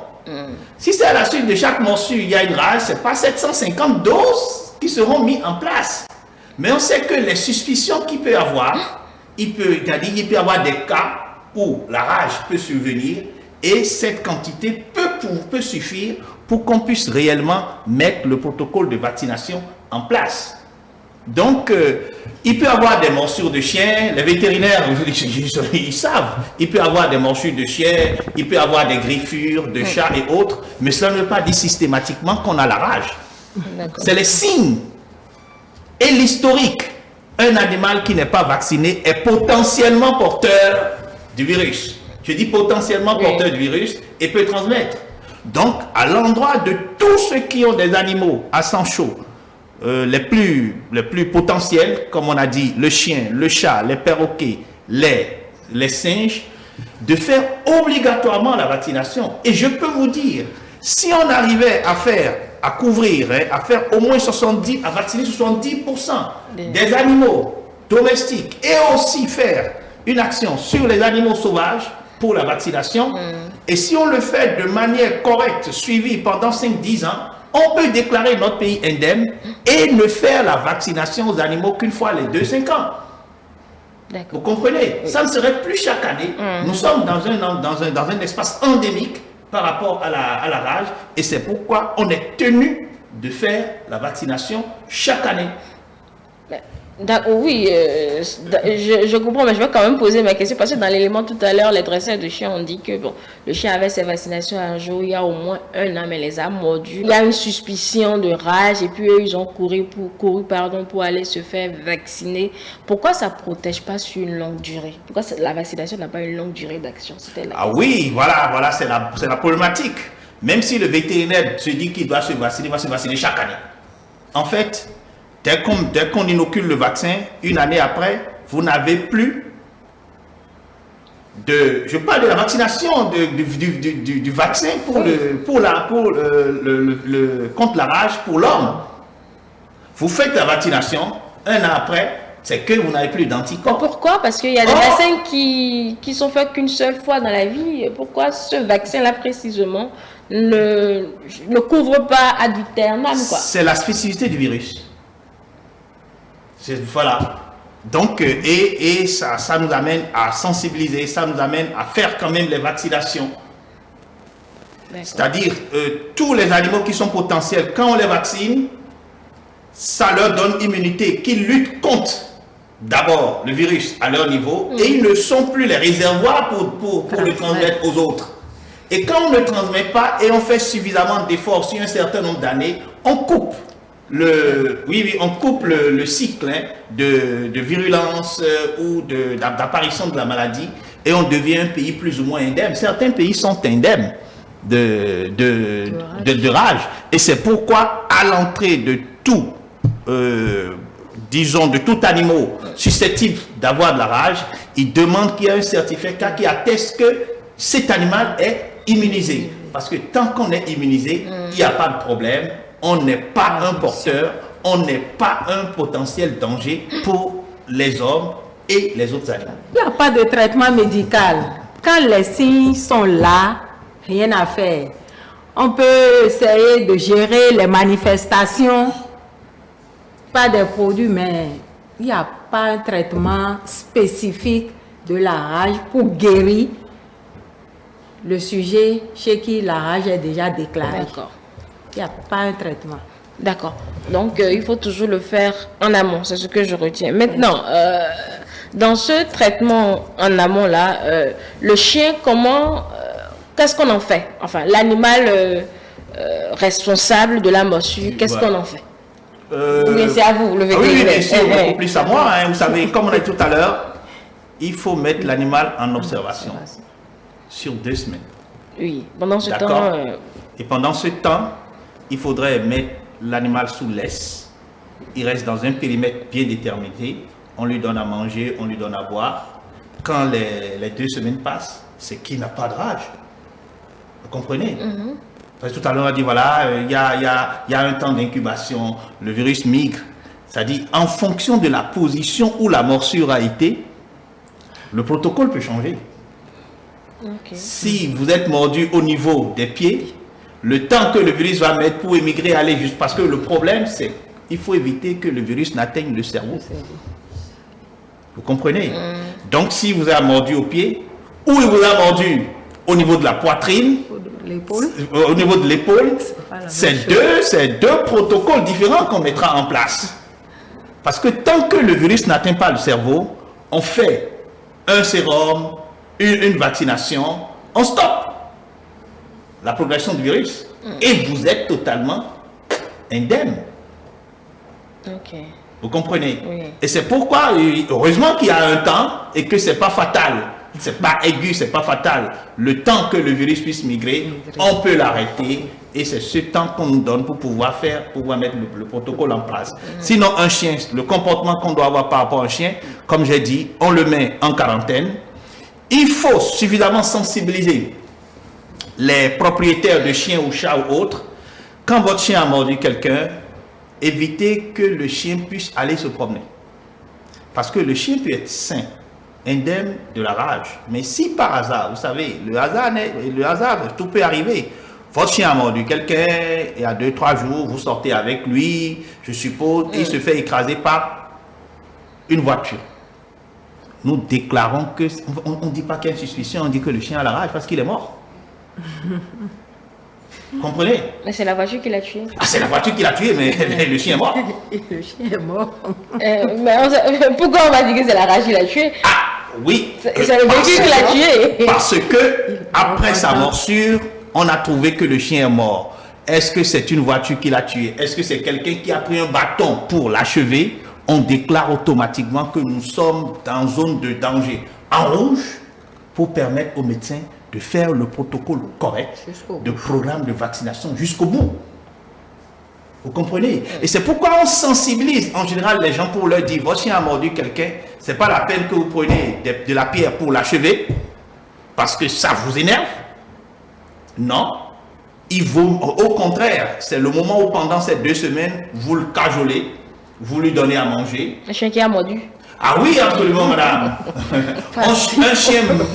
Si c'est à la suite de chaque morsure, il y a une rage, ce n'est pas 750 doses qui seront mises en place. Mais on sait que les suspicions qu'il peut y avoir, il peut y avoir des cas où la rage peut survenir et cette quantité peut suffire pour qu'on puisse réellement mettre le protocole de vaccination en place. Donc, il peut y avoir des morsures de chiens, les vétérinaires, ils savent, il peut y avoir des morsures de chiens, il peut y avoir des griffures de chats et autres, mais cela ne veut pas dire systématiquement qu'on a la rage. C'est les signes. Et l'historique, un animal qui n'est pas vacciné est potentiellement porteur du virus. Je dis potentiellement porteur du virus et peut transmettre. Donc, à l'endroit de tous ceux qui ont des animaux à sang chaud, les plus potentiels, comme on a dit, le chien, le chat, les perroquets, les singes, de faire obligatoirement la vaccination. Et je peux vous dire, si on arrivait à faire au moins à vacciner 70% des animaux domestiques et aussi faire une action sur les animaux sauvages pour la vaccination. Et si on le fait de manière correcte, suivie pendant 5-10 ans, on peut déclarer notre pays indemne et ne faire la vaccination aux animaux qu'une fois les 2-5 ans. Vous comprenez? Ça ne serait plus chaque année. Nous sommes dans un espace endémique par rapport à la rage, et c'est pourquoi on est tenu de faire la vaccination chaque année. Oui, je comprends, mais je vais quand même poser ma question parce que dans l'élément tout à l'heure, les dresseurs de chiens ont dit que bon, le chien avait ses vaccinations un jour, il y a au moins 1 an, mais les a mordus. Il y a une suspicion de rage et puis eux, ils ont couru pour aller se faire vacciner. Pourquoi ça ne protège pas sur une longue durée? Pourquoi la vaccination n'a pas une longue durée d'action? Ah oui, voilà, c'est la problématique. Même si le vétérinaire se dit qu'il doit se vacciner, il va se vacciner chaque année. En fait, dès qu'on inocule le vaccin, une année après, vous n'avez plus de... Je parle de la vaccination du vaccin contre la rage pour l'homme. Vous faites la vaccination, 1 an après, c'est que vous n'avez plus d'anticorps. Pourquoi? Parce qu'il y a des vaccins qui sont faits qu'une seule fois dans la vie. Pourquoi ce vaccin-là précisément ne couvre pas ad vitam? C'est la spécificité du virus. Voilà. Donc, et ça nous amène à sensibiliser, ça nous amène à faire quand même les vaccinations. C'est-à-dire, tous les animaux qui sont potentiels, quand on les vaccine, ça leur donne immunité, qu'ils luttent contre d'abord le virus à leur niveau, et ils ne sont plus les réservoirs pour le transmettre aux autres. Et quand on ne transmet pas et on fait suffisamment d'efforts sur un certain nombre d'années, on coupe on coupe le cycle de virulence ou d'apparition de la maladie et on devient un pays plus ou moins indemne. Certains pays sont indemnes de rage. Et c'est pourquoi à l'entrée de tout, disons de tout animal susceptible d'avoir de la rage, ils demandent qu'il y ait un certificat qui atteste que cet animal est immunisé. Parce que tant qu'on est immunisé, il n'y a pas de problème. On n'est pas un porteur, on n'est pas un potentiel danger pour les hommes et les autres animaux. Il n'y a pas de traitement médical. Quand les signes sont là, rien à faire. On peut essayer de gérer les manifestations, pas des produits, mais il n'y a pas un traitement spécifique de la rage pour guérir le sujet chez qui la rage est déjà déclarée. D'accord. Il n'y a pas un traitement. D'accord. Donc, il faut toujours le faire en amont. C'est ce que je retiens. Maintenant, dans ce traitement en amont-là, le chien, qu'est-ce qu'on en fait? Enfin, l'animal responsable de la morsure, qu'est-ce qu'on en fait? Oui, c'est à vous, le vétérinaire. Oui, c'est beaucoup plus à moi. Vous savez, comme on a dit tout à l'heure, il faut mettre l'animal en observation sur 2 semaines. Oui, pendant ce temps... Et pendant ce temps, il faudrait mettre l'animal sous laisse. Il reste dans un périmètre bien déterminé. On lui donne à manger, on lui donne à boire. Quand les 2 semaines passent, c'est qu'il n'a pas de rage. Vous comprenez? Parce que tout à l'heure, on a dit, voilà, il y a un temps d'incubation, le virus migre. C'est-à-dire, en fonction de la position où la morsure a été, le protocole peut changer. Si vous êtes mordu au niveau des pieds, le temps que le virus va mettre pour émigrer, aller juste parce que le problème, c'est qu'il faut éviter que le virus n'atteigne le cerveau. Vous comprenez? Donc, si vous avez mordu au pied, ou il vous a mordu au niveau de la poitrine, au niveau de l'épaule, c'est deux protocoles différents qu'on mettra en place. Parce que tant que le virus n'atteint pas le cerveau, on fait un sérum, une vaccination, on stoppe la progression du virus. Et vous êtes totalement indemne. Vous comprenez? Et c'est pourquoi, heureusement qu'il y a un temps et que c'est pas fatal. C'est pas aigu, c'est pas fatal. Le temps que le virus puisse migrer, on peut l'arrêter. Et c'est ce temps qu'on nous donne pour pouvoir mettre le protocole en place. Sinon, un chien, le comportement qu'on doit avoir par rapport à un chien, comme j'ai dit, on le met en quarantaine. Il faut suffisamment sensibiliser les propriétaires de chiens ou chats ou autres. Quand votre chien a mordu quelqu'un, évitez que le chien puisse aller se promener. Parce que le chien peut être sain, indemne de la rage. Mais si par hasard, vous savez, le hasard, tout peut arriver. Votre chien a mordu quelqu'un, et il y a 2-3 jours, vous sortez avec lui, je suppose, et il se fait écraser par une voiture. Nous déclarons que, on ne dit pas qu'il y a une suspicion, on dit que le chien a la rage parce qu'il est mort. Comprenez? Mais c'est la voiture qui l'a tué. Ah, c'est la voiture qui l'a tué, mais le chien est mort. Le chien est mort. Pourquoi on va dire que c'est la rage qui l'a tué? Ah, oui. C'est le véhicule qui l'a tué. Parce que, après sa morsure, on a trouvé que le chien est mort. Est-ce que c'est une voiture qui l'a tué? Est-ce que c'est quelqu'un qui a pris un bâton pour l'achever? On déclare automatiquement que nous sommes dans zone de danger en rouge pour permettre aux médecins de faire le protocole correct de programme de vaccination jusqu'au bout. Vous comprenez? Et c'est pourquoi on sensibilise en général les gens pour leur dire, votre chien a mordu quelqu'un, c'est pas la peine que vous preniez de la pierre pour l'achever, parce que ça vous énerve. Non. Il vaut, au contraire, c'est le moment où pendant ces 2 semaines, vous le cajolez, vous lui donnez à manger. Un chien qui a mordu. Ah oui, absolument, madame.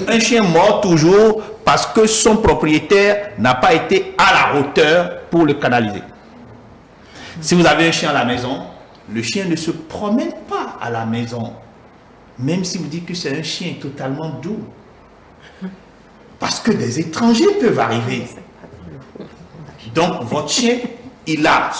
un chien mort toujours parce que son propriétaire n'a pas été à la hauteur pour le canaliser. Si vous avez un chien à la maison, le chien ne se promène pas à la maison, même si vous dites que c'est un chien totalement doux. Parce que des étrangers peuvent arriver. Donc, votre chien, il a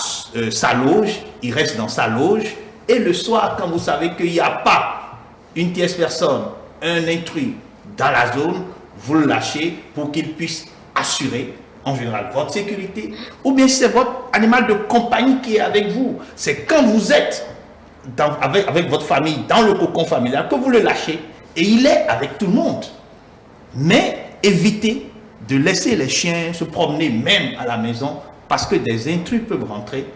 sa loge, il reste dans sa loge, et le soir, quand vous savez qu'il n'y a pas une tierce personne, un intrus dans la zone, vous le lâchez pour qu'il puisse assurer, en général, votre sécurité, ou bien c'est votre animal de compagnie qui est avec vous. C'est quand vous êtes avec votre famille, dans le cocon familial, que vous le lâchez, et il est avec tout le monde. Mais évitez de laisser les chiens se promener même à la maison, parce que des intrus peuvent rentrer.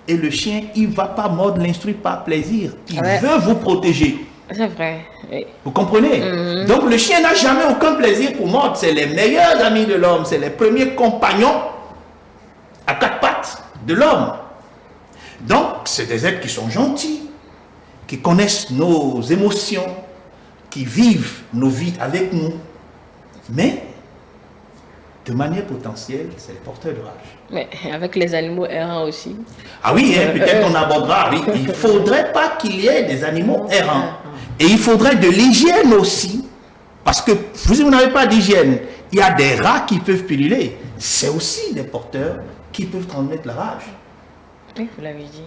Et le chien, il ne va pas mordre l'intrus par plaisir. Il veut vous protéger. C'est vrai. Oui. Vous comprenez? Donc le chien n'a jamais aucun plaisir pour mordre. C'est les meilleurs amis de l'homme. C'est les premiers compagnons à 4 pattes de l'homme. Donc c'est des êtres qui sont gentils, qui connaissent nos émotions, qui vivent nos vies avec nous. Mais de manière potentielle, c'est le porteur de rage. Mais avec les animaux errants aussi. Ah oui, hein, peut-être qu'on abordera. Oui. Il ne faudrait pas qu'il y ait des animaux errants. Et il faudrait de l'hygiène aussi. Parce que si vous n'avez pas d'hygiène, il y a des rats qui peuvent pulluler. C'est aussi des porteurs qui peuvent transmettre la rage. Oui, vous l'avez dit.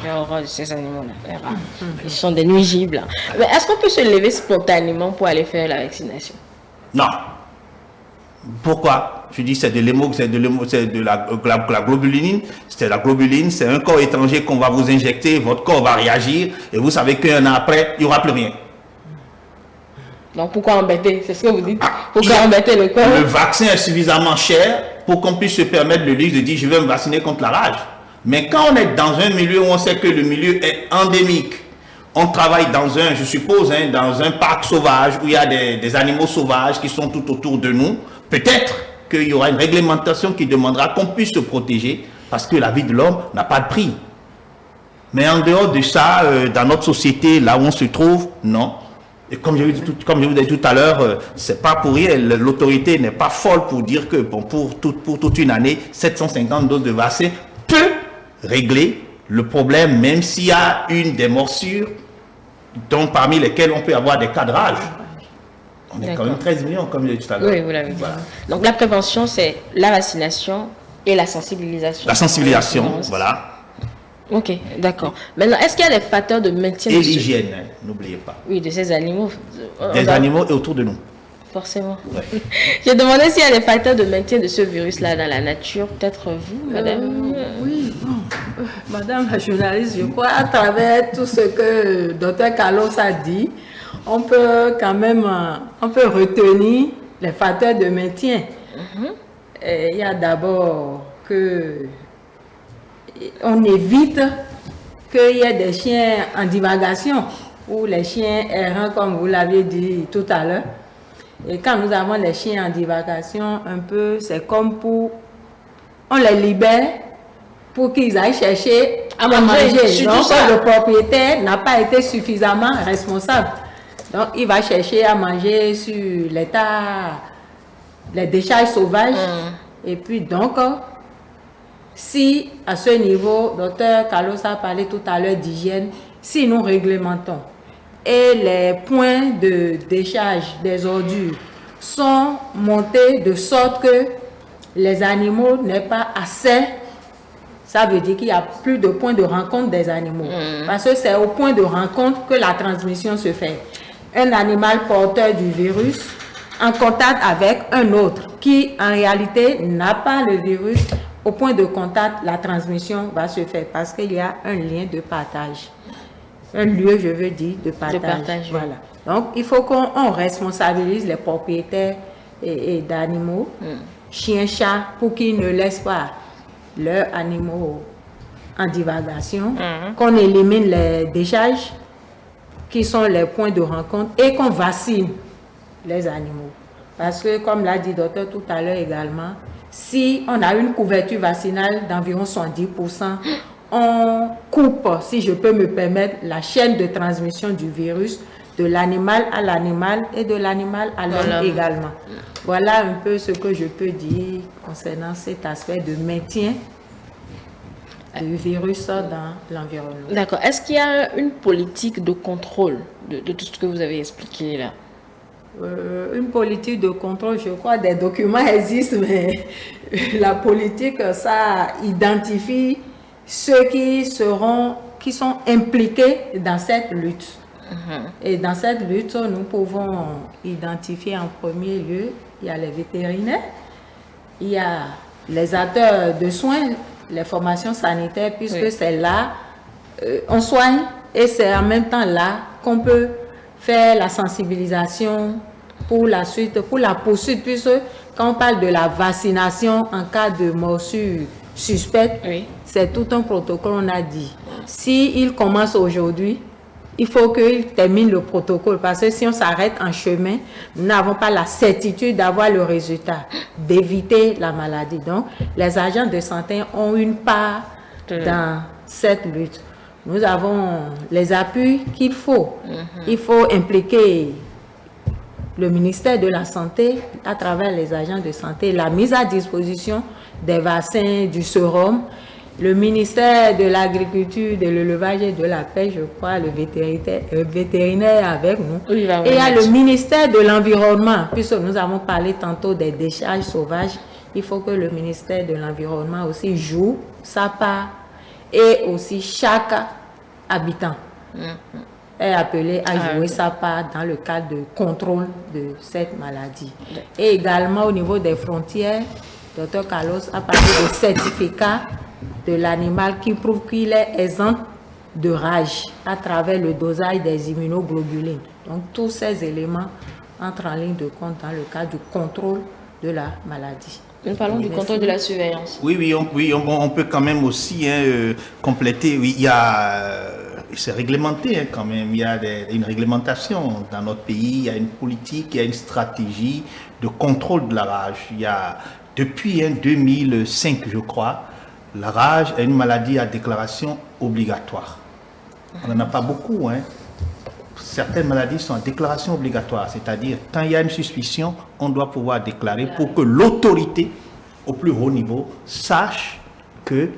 Il y a horreur de ces animaux-là, les rats. Ils sont des nuisibles. Mais est-ce qu'on peut se lever spontanément pour aller faire la vaccination? Non. Pourquoi? Je dis c'est de la globuline. C'est la globuline, c'est un corps étranger qu'on va vous injecter, votre corps va réagir et vous savez qu'un an après, il n'y aura plus rien. Donc pourquoi embêter? C'est ce que vous dites. Pourquoi embêter le corps? Le vaccin est suffisamment cher pour qu'on puisse se permettre le luxe de dire je vais me vacciner contre la rage. Mais quand on est dans un milieu où on sait que le milieu est endémique, on travaille dans un, je suppose, hein, dans un parc sauvage où il y a des animaux sauvages qui sont tout autour de nous, peut-être qu'il y aura une réglementation qui demandera qu'on puisse se protéger parce que la vie de l'homme n'a pas de prix. Mais en dehors de ça, dans notre société, là où on se trouve, non. Et comme je vous disais tout à l'heure, c'est pas pour rien, l'autorité n'est pas folle pour dire que bon, pour toute une année, 750 doses de vaccin peut régler le problème, même s'il y a une des morsures, dont parmi lesquelles on peut avoir des cas de rage. On est quand même 13 millions, comme je l'ai dit tout à l'heure. Oui, vous l'avez dit. Voilà. Donc la prévention, c'est la vaccination et la sensibilisation. La sensibilisation, voilà. Ok, d'accord. Maintenant, est-ce qu'il y a des facteurs de maintien et l'hygiène, hein, n'oubliez pas. Oui, de ces animaux. Des animaux et autour de nous. Forcément. Ouais. Je demandais s'il y a des facteurs de maintien de ce virus-là dans la nature. Peut-être vous, madame Oui, bon. Madame la journaliste, je crois, à travers tout ce que Dr Carlos a dit, on peut quand même retenir les facteurs de maintien. Il y a d'abord que on évite qu'il y ait des chiens en divagation ou les chiens errants, comme vous l'aviez dit tout à l'heure. Et quand nous avons les chiens en divagation, un peu, c'est comme on les libère pour qu'ils aillent chercher à manger. Donc, le propriétaire n'a pas été suffisamment responsable. Donc, il va chercher à manger sur les décharges sauvages. Et puis, donc, si à ce niveau, Dr Carlos a parlé tout à l'heure d'hygiène, si nous réglementons et les points de décharge des ordures sont montés de sorte que les animaux n'est pas assez, ça veut dire qu'il n'y a plus de point de rencontre des animaux. Parce que c'est au point de rencontre que la transmission se fait. Un animal porteur du virus en contact avec un autre qui en réalité n'a pas le virus, au point de contact, la transmission va se faire parce qu'il y a un lien de partage. Un lieu, je veux dire, de partage. Voilà. Donc, il faut qu'on responsabilise les propriétaires et d'animaux, chiens, chats, pour qu'ils ne laissent pas leurs animaux en divagation, qu'on élimine les décharges qui sont les points de rencontre et qu'on vaccine les animaux. Parce que, comme l'a dit le docteur tout à l'heure également, si on a une couverture vaccinale d'environ 70%, on coupe, si je peux me permettre, la chaîne de transmission du virus de l'animal à l'animal et de l'animal à l'homme également. Voilà un peu ce que je peux dire concernant cet aspect de maintien du virus dans l'environnement. D'accord. Est-ce qu'il y a une politique de contrôle de tout ce que vous avez expliqué là? Une politique de contrôle, je crois, des documents existent, mais la politique, ça identifie ceux qui sont impliqués dans cette lutte. Et dans cette lutte, nous pouvons identifier en premier lieu, il y a les vétérinaires, il y a les acteurs de soins, les formations sanitaires, puisque c'est là, on soigne et c'est en même temps là qu'on peut faire la sensibilisation pour la suite, pour la poursuite, puisque quand on parle de la vaccination en cas de morsure suspecte, c'est tout un protocole, on a dit. S'il commence aujourd'hui, il faut qu'il termine le protocole, parce que si on s'arrête en chemin, nous n'avons pas la certitude d'avoir le résultat, d'éviter la maladie. Donc, les agents de santé ont une part dans cette lutte. Nous avons les appuis qu'il faut. Il faut impliquer le ministère de la Santé à travers les agents de santé, la mise à disposition des vaccins, du sérum, le ministère de l'Agriculture, de l'Élevage et de la Pêche, je crois, le vétérinaire avec nous. Et il y a le ministère de l'Environnement, puisque nous avons parlé tantôt des décharges sauvages. Il faut que le ministère de l'Environnement aussi joue sa part. Et aussi chaque habitant est appelé à jouer sa part dans le cadre de contrôle de cette maladie. Et également au niveau des frontières, Dr Carlos a parlé de certificat de l'animal qui prouve qu'il est exempt de rage à travers le dosage des immunoglobulines. Donc tous ces éléments entrent en ligne de compte dans le cadre du contrôle de la maladie. Nous parlons du contrôle de la surveillance. Oui, on peut quand même aussi compléter. Oui, il y a, c'est réglementé quand même. Il y a une réglementation dans notre pays. Il y a une politique, il y a une stratégie de contrôle de la rage. Il y a depuis 2005, je crois, la rage est une maladie à déclaration obligatoire. On n'en a pas beaucoup, Certaines maladies sont en déclaration obligatoire, c'est-à-dire quand il y a une suspicion, on doit pouvoir déclarer pour que l'autorité au plus haut niveau sache qu'il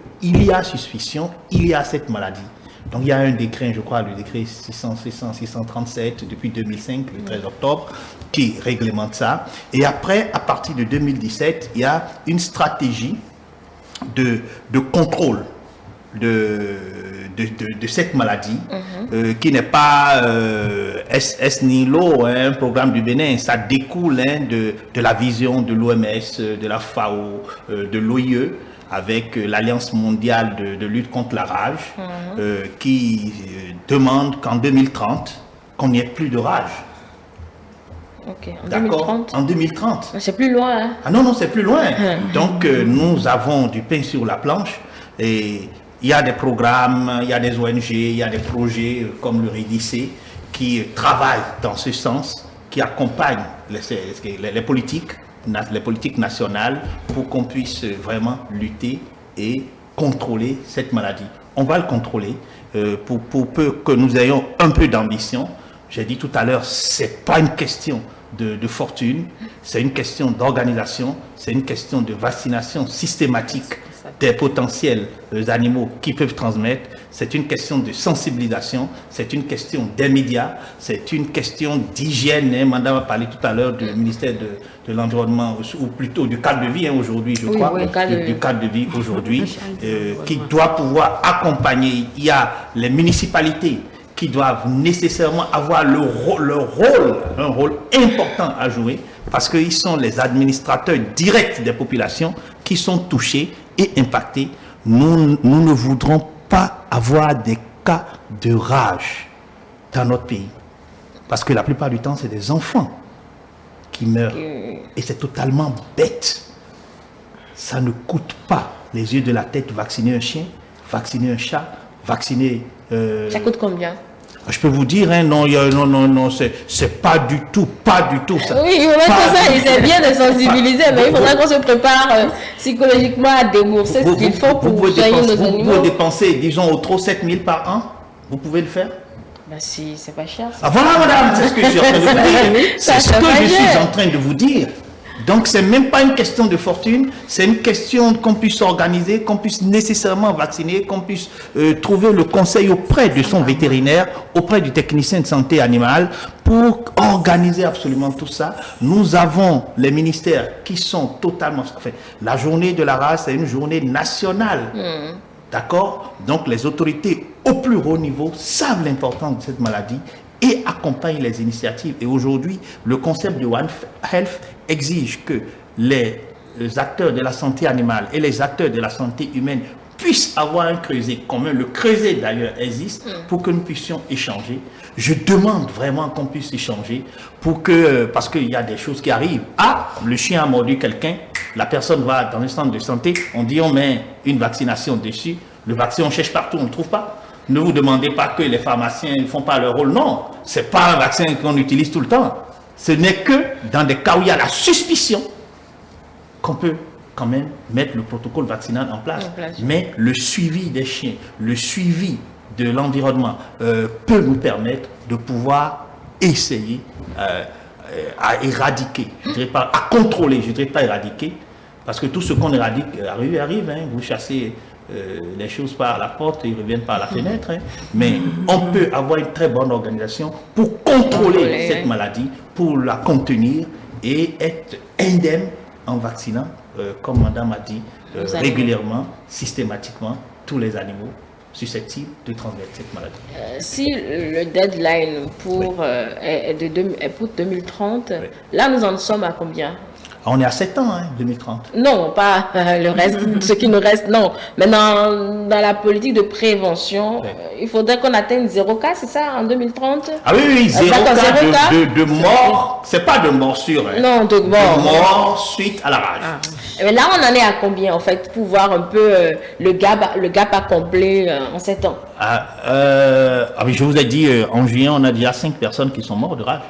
y a suspicion, il y a cette maladie. Donc il y a un décret, je crois, le décret 637 depuis 2005, le 13 octobre, qui réglemente ça. Et après, à partir de 2017, il y a une stratégie de contrôle de cette maladie, qui n'est pas S Nilo, un programme du Bénin. Ça découle de la vision de l'OMS, de la FAO, de l'OIE, avec l'Alliance mondiale de lutte contre la rage, qui demande qu'en 2030, qu'on n'y ait plus de rage. Ok, en D'accord. 2030. En 2030. C'est plus loin, hein? Ah non, c'est plus loin. Donc, nous avons du pain sur la planche et il y a des programmes, il y a des ONG, il y a des projets comme le REDIC qui travaillent dans ce sens, qui accompagnent les politiques nationales pour qu'on puisse vraiment lutter et contrôler cette maladie. On va le contrôler pour peu que nous ayons un peu d'ambition. J'ai dit tout à l'heure, ce n'est pas une question de fortune, c'est une question d'organisation, c'est une question de vaccination systématique des potentiels animaux qui peuvent transmettre. C'est une question de sensibilisation, c'est une question des médias, c'est une question d'hygiène. Hein. Madame a parlé tout à l'heure du ministère de l'Environnement, ou plutôt du cadre de vie aujourd'hui, je crois, du cadre de vie aujourd'hui, qui doit pouvoir accompagner. Il y a les municipalités qui doivent nécessairement avoir un rôle important à jouer, parce qu'ils sont les administrateurs directs des populations qui sont touchées et impactées. Nous ne voudrons pas avoir des cas de rage dans notre pays, parce que la plupart du temps, c'est des enfants qui meurent, et c'est totalement bête. Ça ne coûte pas les yeux de la tête vacciner un chien, vacciner un chat, vacciner... Ça coûte combien? Je peux vous dire, hein, non, c'est pas du tout ça. Oui, il faudrait que ça, c'est bien de sensibiliser, mais il faudra qu'on se prépare psychologiquement à débourser ce qu'il faut pour soigner nos animaux. Vous pouvez dépenser, disons, au trop 7 000 par an, vous pouvez le faire? Ben si, c'est pas cher. Ah voilà, madame, c'est ce que je suis en train de vous dire. C'est ce que je suis en train de vous dire. Donc, c'est même pas une question de fortune, c'est une question qu'on puisse s'organiser, qu'on puisse nécessairement vacciner, qu'on puisse trouver le conseil auprès de son vétérinaire, auprès du technicien de santé animale, pour organiser absolument tout ça. Nous avons les ministères qui sont totalement... Enfin, la journée de la race, c'est une journée nationale. D'accord? Donc, les autorités au plus haut niveau savent l'importance de cette maladie et accompagnent les initiatives. Et aujourd'hui, le concept de One Health exige que les acteurs de la santé animale et les acteurs de la santé humaine puissent avoir un creuset commun. Le creuset, d'ailleurs, existe pour que nous puissions échanger. Je demande vraiment qu'on puisse échanger parce qu'il y a des choses qui arrivent. Ah, le chien a mordu quelqu'un, la personne va dans un centre de santé, on dit on met une vaccination dessus, le vaccin on cherche partout, on ne le trouve pas. Ne vous demandez pas que les pharmaciens ne font pas leur rôle. Non, ce n'est pas un vaccin qu'on utilise tout le temps. Ce n'est que dans des cas où il y a la suspicion qu'on peut quand même mettre le protocole vaccinal en place. Mais le suivi des chiens, le suivi de l'environnement peut nous permettre de pouvoir essayer à éradiquer, je dirais pas, à contrôler, je ne dirais pas éradiquer, parce que tout ce qu'on éradique arrive. Hein, vous chassez les choses par la porte, ils reviennent par la fenêtre. Hein. Mais on peut avoir une très bonne organisation pour contrôler cette maladie, pour la contenir et être indemne en vaccinant, comme madame a dit, régulièrement, systématiquement, tous les animaux susceptibles de transmettre cette maladie. Si le deadline est pour 2030, là nous en sommes à combien? On est à 7 ans, hein, 2030. Non, pas le reste, ce qui nous reste, non. Mais dans la politique de prévention, il faudrait qu'on atteigne 0 cas, c'est ça, en 2030? Ah oui, 0 cas de mort, c'est pas de morsure. Hein. Non, de mort. De mort suite à la rage. Mais là, on en est à combien, en fait, pour voir un peu le gap accompli en 7 ans? Oui, je vous ai dit, en juillet, on a déjà 5 personnes qui sont mortes de rage.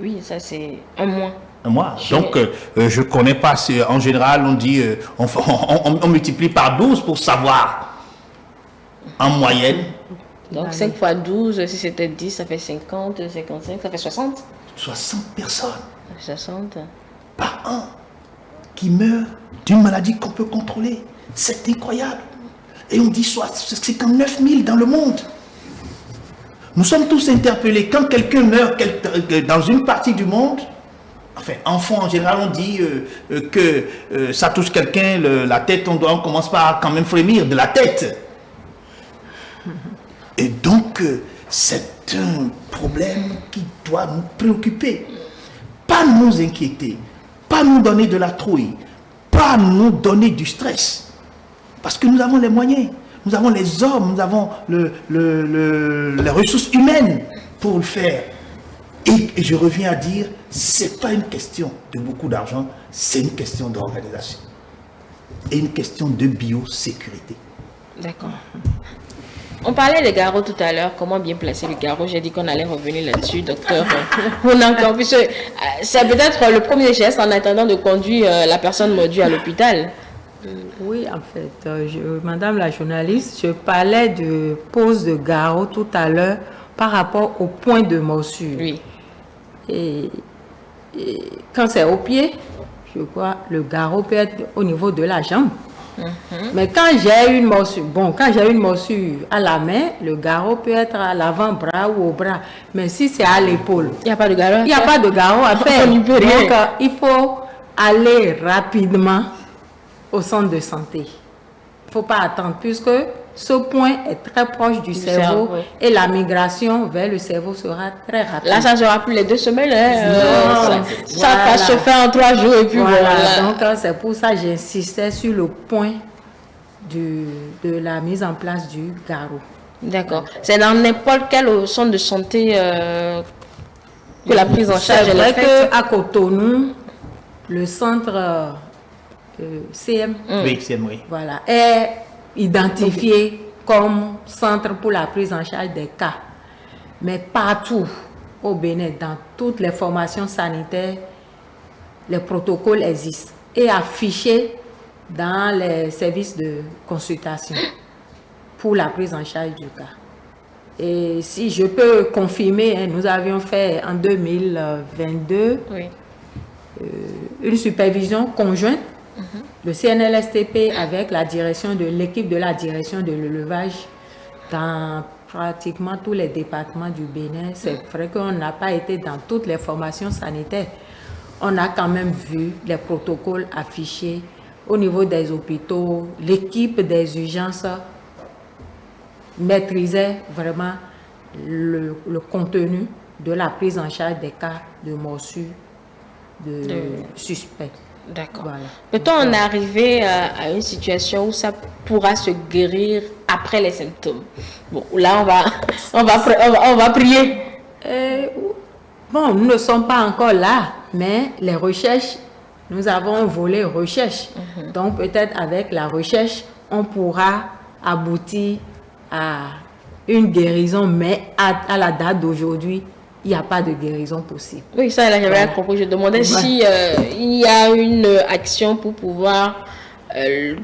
Oui, ça c'est un mois. Donc, je ne connais pas. En général, on dit, on multiplie par 12 pour savoir en moyenne. Donc, 5 fois 12, si c'était 10, ça fait 50, 55, ça fait 60. 60 personnes 60 par an qui meurent d'une maladie qu'on peut contrôler. C'est incroyable. Et on dit 59 000 dans le monde. Nous sommes tous interpellés. Quand quelqu'un meurt dans une partie du monde, enfin, enfant, en général, on dit que ça touche quelqu'un, la tête, on commence par quand même frémir de la tête. Et donc, c'est un problème qui doit nous préoccuper. Pas nous inquiéter, pas nous donner de la trouille, pas nous donner du stress. Parce que nous avons les moyens, nous avons les hommes, nous avons les ressources humaines pour le faire. Et je reviens à dire, ce n'est pas une question de beaucoup d'argent, c'est une question d'organisation et une question de biosécurité. D'accord. On parlait des garrots tout à l'heure, comment bien placer le garrot. J'ai dit qu'on allait revenir là-dessus, docteur. C'est peut-être le premier geste en attendant de conduire la personne mordue à l'hôpital. Oui, en fait, madame la journaliste, je parlais de pose de garrot tout à l'heure par rapport au point de morsure. Oui. Et quand c'est au pied, je crois le garrot peut être au niveau de la jambe. Mais quand j'ai une morsure, à la main, le garrot peut être à l'avant-bras ou au bras. Mais si c'est à l'épaule, Il n'y a pas de garrot. il n'y a pas de garrot à faire. On n'y peut rien. Donc, il faut aller rapidement au centre de santé. Il ne faut pas attendre puisque ce point est très proche du cerveau oui. et la migration vers le cerveau sera très rapide. Là, ça ne sera plus les 2 semaines. Non, ça va se faire en 3 jours et puis voilà. voilà. Donc, c'est pour ça que j'insistais sur le point de la mise en place du garrot. D'accord. C'est dans n'importe quel centre de santé que la prise en charge C'est est vrai faite. qu'à Cotonou, le centre CM, Oui, c'est oui. voilà, est identifié comme centre pour la prise en charge des cas. Mais partout au Bénin, dans toutes les formations sanitaires, les protocoles existent et affichés dans les services de consultation pour la prise en charge du cas. Et si je peux confirmer, nous avions fait en 2022 Oui. une supervision conjointe, le CNLSTP avec la direction de l'équipe de la direction de l'élevage dans pratiquement tous les départements du Bénin. C'est vrai qu'on n'a pas été dans toutes les formations sanitaires. On a quand même vu les protocoles affichés au niveau des hôpitaux. L'équipe des urgences maîtrisait vraiment le contenu de la prise en charge des cas de morsure de suspects. D'accord. Voilà. Peut-on en arriver à une situation où ça pourra se guérir après les symptômes? Bon, là, on va prier. Bon, nous ne sommes pas encore là, mais les recherches, nous avons un volet recherche. Donc, peut-être avec la recherche, on pourra aboutir à une guérison, mais à la date d'aujourd'hui, il n'y a pas de guérison possible. Oui, ça, là, j'avais compris. Je demandais si il y a une action pour pouvoir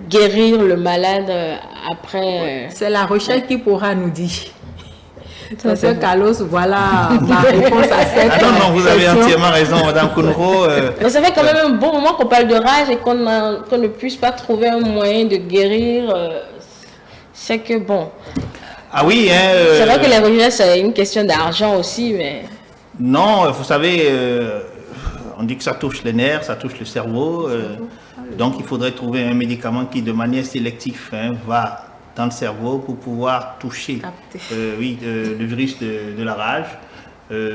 guérir le malade après. C'est la recherche qui pourra nous dire. Monsieur Carlos, voilà ma réponse à cette question. Non, vous avez entièrement raison, Madame Kounro. Mais ça fait quand même un bon moment qu'on parle de rage et qu'on ne puisse pas trouver un moyen de guérir. C'est que bon. Ah oui, c'est vrai que les recherches, c'est une question d'argent aussi, mais... Non, vous savez, on dit que ça touche les nerfs, ça touche le cerveau. Donc, il faudrait trouver un médicament qui, de manière sélective, va dans le cerveau pour pouvoir toucher le virus de la rage.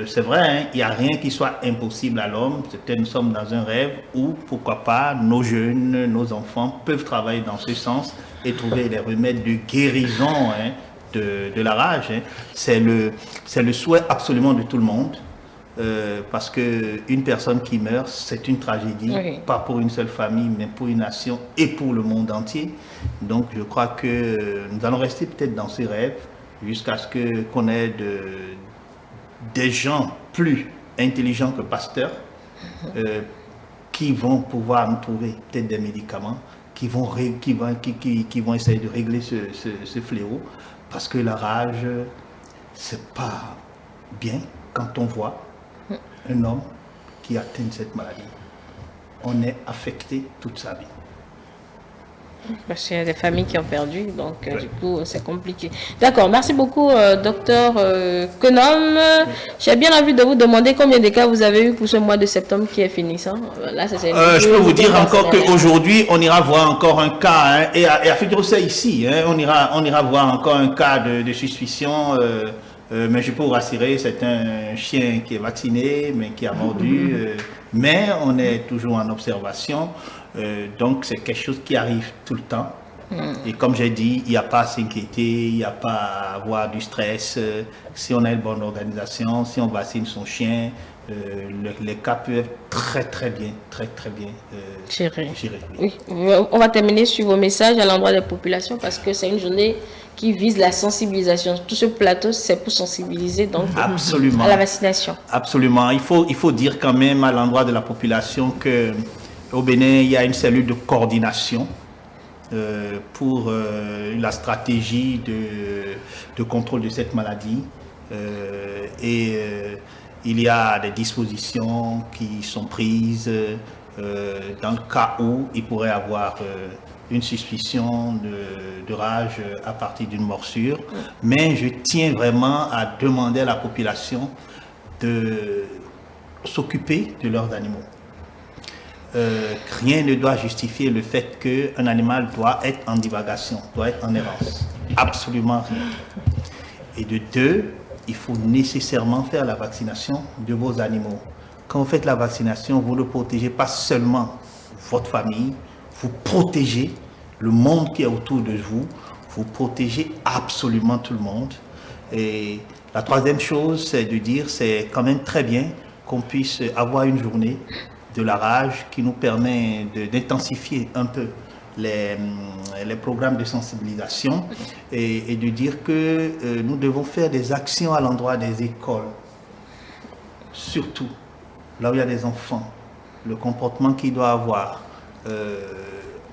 C'est vrai, il n'y a rien qui soit impossible à l'homme. Nous sommes dans un rêve où, pourquoi pas, nos jeunes, nos enfants peuvent travailler dans ce sens et trouver des remèdes de guérison de la rage. C'est le souhait absolument de tout le monde. Parce qu'une personne qui meurt, c'est une tragédie, pas pour une seule famille, mais pour une nation et pour le monde entier. Donc je crois que nous allons rester peut-être dans ces rêves jusqu'à ce qu'on ait des gens plus intelligents que Pasteur qui vont pouvoir nous trouver peut-être des médicaments qui vont essayer de régler ce fléau. Parce que la rage, c'est pas bien quand on voit un homme qui atteint cette maladie. On est affecté toute sa vie. Parce qu'il y a des familles qui ont perdu, donc du coup, c'est compliqué. D'accord, merci beaucoup, docteur Kenom. J'ai bien envie de vous demander combien de cas vous avez eu pour ce mois de septembre qui est finissant. Là, je peux vous dire encore qu'aujourd'hui, on ira voir encore un cas, et à Fidrosa ici, on ira voir encore un cas de suspicion. Mais je peux vous rassurer, c'est un chien qui est vacciné, mais qui a mordu. Mais on est toujours en observation. Donc, c'est quelque chose qui arrive tout le temps. Et comme j'ai dit, il n'y a pas à s'inquiéter, il n'y a pas à avoir du stress. Si on a une bonne organisation, si on vaccine son chien, les cas peuvent être très bien gérés. Oui. On va terminer sur vos messages à l'endroit des populations parce que c'est une journée qui vise la sensibilisation. Tout ce plateau, c'est pour sensibiliser donc absolument à la vaccination. Absolument. Il faut dire quand même à l'endroit de la population que au Bénin, il y a une cellule de coordination pour la stratégie de contrôle de cette maladie. Il y a des dispositions qui sont prises dans le cas où il pourrait y avoir une suspicion de rage à partir d'une morsure. Mais je tiens vraiment à demander à la population de s'occuper de leurs animaux. Rien ne doit justifier le fait qu'un animal doit être en divagation, doit être en errance. Absolument rien. Et de deux, il faut nécessairement faire la vaccination de vos animaux. Quand vous faites la vaccination, vous ne protégez pas seulement votre famille, vous protégez le monde qui est autour de vous, vous protégez absolument tout le monde. Et la troisième chose, c'est de dire, c'est quand même très bien qu'on puisse avoir une journée de la rage qui nous permet d'intensifier un peu les programmes de sensibilisation et de dire que nous devons faire des actions à l'endroit des écoles, surtout là où il y a des enfants, le comportement qu'il doit avoir.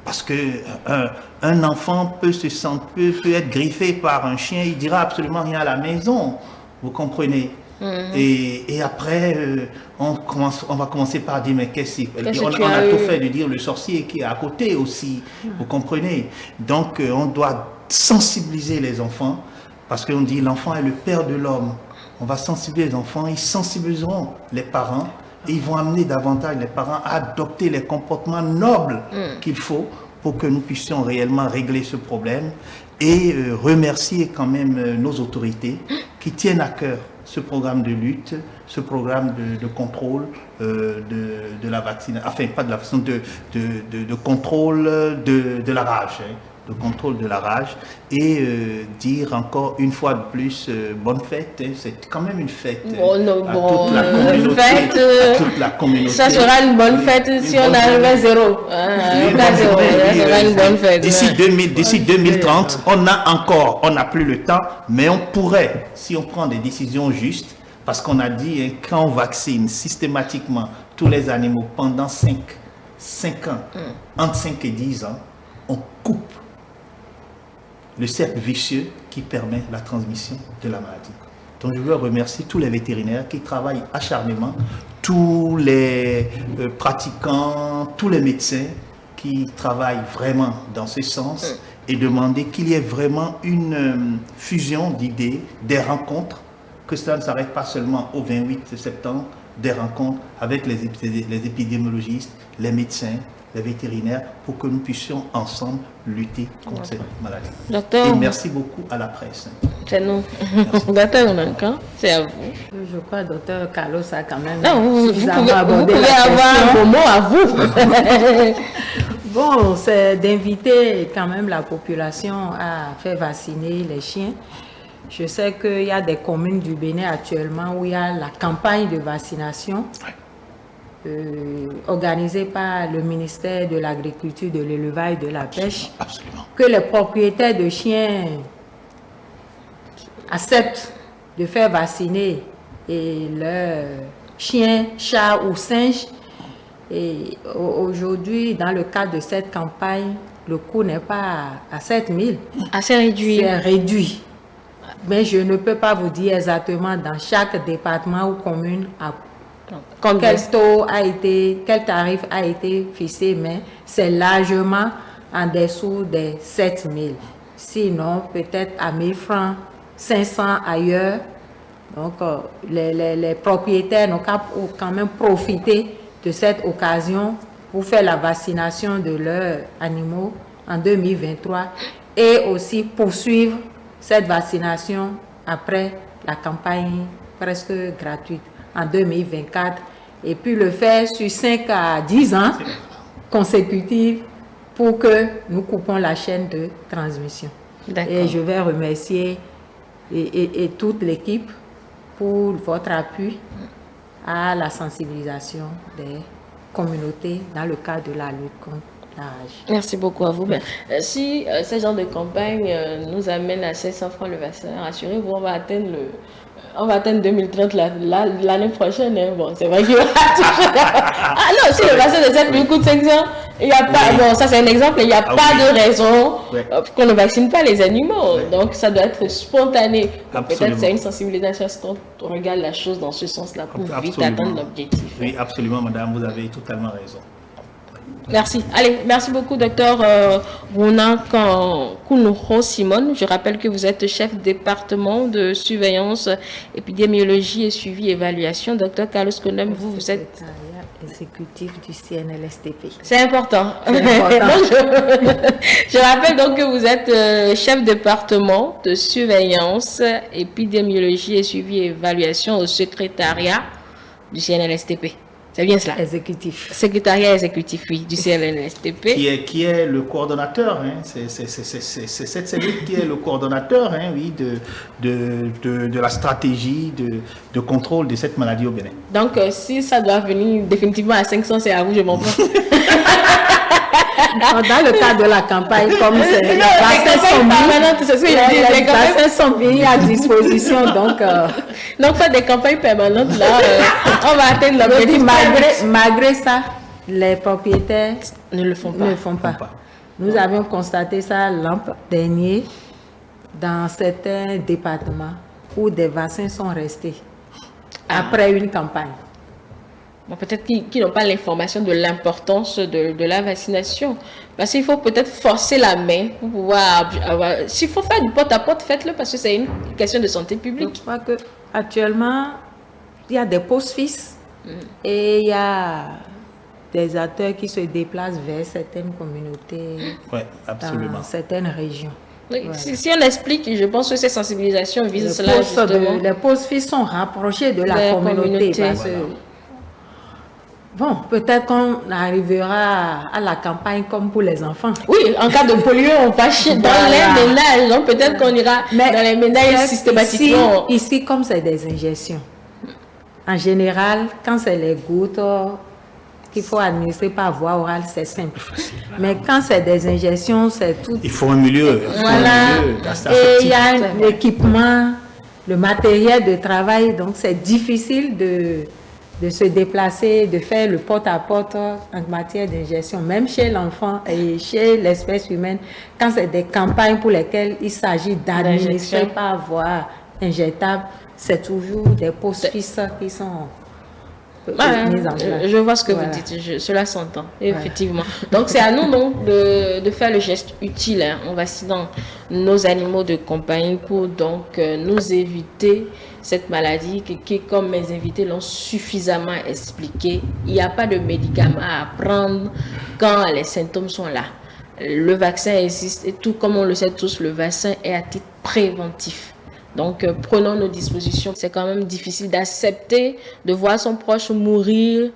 Parce qu'un enfant peut être griffé par un chien, il dira absolument rien à la maison, vous comprenez. Et après, on va commencer par dire, mais qu'est-ce qu'on a tout fait de dire le sorcier qui est à côté aussi, vous comprenez. Donc, on doit sensibiliser les enfants, parce qu'on dit l'enfant est le père de l'homme. On va sensibiliser les enfants, ils sensibiliseront les parents, et ils vont amener davantage les parents à adopter les comportements nobles qu'il faut pour que nous puissions réellement régler ce problème et remercier quand même nos autorités qui tiennent à cœur ce programme de lutte, ce programme de contrôle de la vaccination, enfin pas de la vaccination, de contrôle de la rage, de contrôle de la rage, et dire encore une fois de plus bonne fête, c'est quand même une fête toute la communauté. Ça sera une bonne fête si on arrive à zéro. Ça sera une bonne fête. D'ici 2030, on n'a plus le temps, mais on pourrait, si on prend des décisions justes, parce qu'on a dit, quand on vaccine systématiquement tous les animaux pendant 5 ans, entre 5 et 10 ans, on coupe le cercle vicieux qui permet la transmission de la maladie. Donc je veux remercier tous les vétérinaires qui travaillent acharnement, tous les pratiquants, tous les médecins qui travaillent vraiment dans ce sens et demander qu'il y ait vraiment une fusion d'idées, des rencontres, que cela ne s'arrête pas seulement au 28 septembre, des rencontres avec les épidémiologistes, les médecins, les vétérinaires, pour que nous puissions ensemble lutter contre cette maladie. Docteur, et merci beaucoup à la presse. C'est nous. Docteur Onankan, c'est à vous. Je crois que docteur Carlos a quand même vous pouvez avoir un mot à vous. Bon, c'est d'inviter quand même la population à faire vacciner les chiens. Je sais qu'il y a des communes du Bénin actuellement où il y a la campagne de vaccination. Organisé par le ministère de l'Agriculture, de l'Élevage et de la Pêche, que les propriétaires de chiens acceptent de faire vacciner leurs chiens, chats ou singes. Et aujourd'hui, dans le cadre de cette campagne, le coût n'est pas à 7 000. Assez réduit. C'est réduit. Mais je ne peux pas vous dire exactement dans chaque département ou commune quel tarif a été fixé, mais c'est largement en dessous des 7 000. Sinon, peut-être à 1 000 francs, 500 ailleurs. Donc, les propriétaires n'ont qu'à quand même profiter de cette occasion pour faire la vaccination de leurs animaux en 2023 et aussi poursuivre cette vaccination après la campagne presque gratuite en 2024 et puis le faire sur 5 à 10 ans consécutifs pour que nous coupons la chaîne de transmission. Et je vais remercier et toute l'équipe pour votre appui à la sensibilisation des communautés dans le cadre de la lutte contre la rage. Merci beaucoup à vous. Si ce genre de campagne nous amène à 700 francs le vaccin, rassurez-vous, on va atteindre 2030 l'année prochaine. Hein. Bon, c'est vrai qu'il va toucher. Ah non, si le vaccin de 7 000 coûte 500, il n'y a pas. Bon, ça c'est un exemple, il n'y a pas de raison qu'on ne vaccine pas les animaux. Donc ça doit être spontané. Peut-être c'est une sensibilisation quand on regarde la chose dans ce sens-là pour vite atteindre l'objectif. Oui, absolument, madame, vous avez totalement raison. Merci. Allez, merci beaucoup, docteur Ronan Kounouro Simone. Je rappelle que vous êtes chef département de surveillance, épidémiologie et suivi évaluation. Docteur Carlos Konem, vous êtes exécutif du CNLSTP. C'est important. C'est important. Je rappelle donc que vous êtes chef département de surveillance, épidémiologie et suivi évaluation au secrétariat du CNLSTP. C'est bien cela. Exécutif. Secrétariat exécutif, oui, du CNLSTP. Qui est le coordonnateur, hein, c'est cette cellule qui est le coordonnateur, hein, oui, de la stratégie de contrôle de cette maladie au Bénin. Donc, si ça doit venir définitivement à 500, c'est à vous, je m'en prends. Dans le cadre de la campagne, comme c'est les vaccins sont mis à disposition, donc faire des campagnes permanentes, là, on va atteindre l'objectif. Malgré ça, les propriétaires ne le font pas. Nous avions constaté ça l'an dernier dans certains départements où des vaccins sont restés après une campagne. Bon, peut-être qu'ils n'ont pas l'information de l'importance de la vaccination. Parce qu'il faut peut-être forcer la main pour pouvoir avoir... S'il faut faire du porte-à-porte, faites-le parce que c'est une question de santé publique. Je crois qu'actuellement, il y a des postes-fils et il y a des acteurs qui se déplacent vers certaines communautés, dans certaines régions. Oui, si on explique, je pense que ces sensibilisations visent cela justement. Les postes-fils sont rapprochés de la communauté. Parce que, bon, peut-être qu'on arrivera à la campagne comme pour les enfants. Oui, en cas de polio, on va chier dans les ménages. Donc peut-être qu'on ira dans les ménages systématiquement. Ici, comme c'est des injections, en général, quand c'est les gouttes qu'il faut administrer par voie orale, c'est simple. Mais quand c'est des injections, c'est tout. Il faut un milieu. Et il y a l'équipement, le matériel de travail, donc c'est difficile de se déplacer, de faire le porte-à-porte en matière d'ingestion, même chez l'enfant et chez l'espèce humaine, quand c'est des campagnes pour lesquelles il s'agit d'administrer par voie injectable, c'est toujours des postes-fils qui sont mis en place. Je vois ce que vous dites, cela s'entend, effectivement. Donc c'est à nous donc de faire le geste utile en vaccinant nos animaux de compagnie pour donc nous éviter cette maladie qui, comme mes invités l'ont suffisamment expliqué, il n'y a pas de médicament à prendre quand les symptômes sont là. Le vaccin existe et tout comme on le sait tous, le vaccin est à titre préventif. Donc, prenons nos dispositions. C'est quand même difficile d'accepter de voir son proche mourir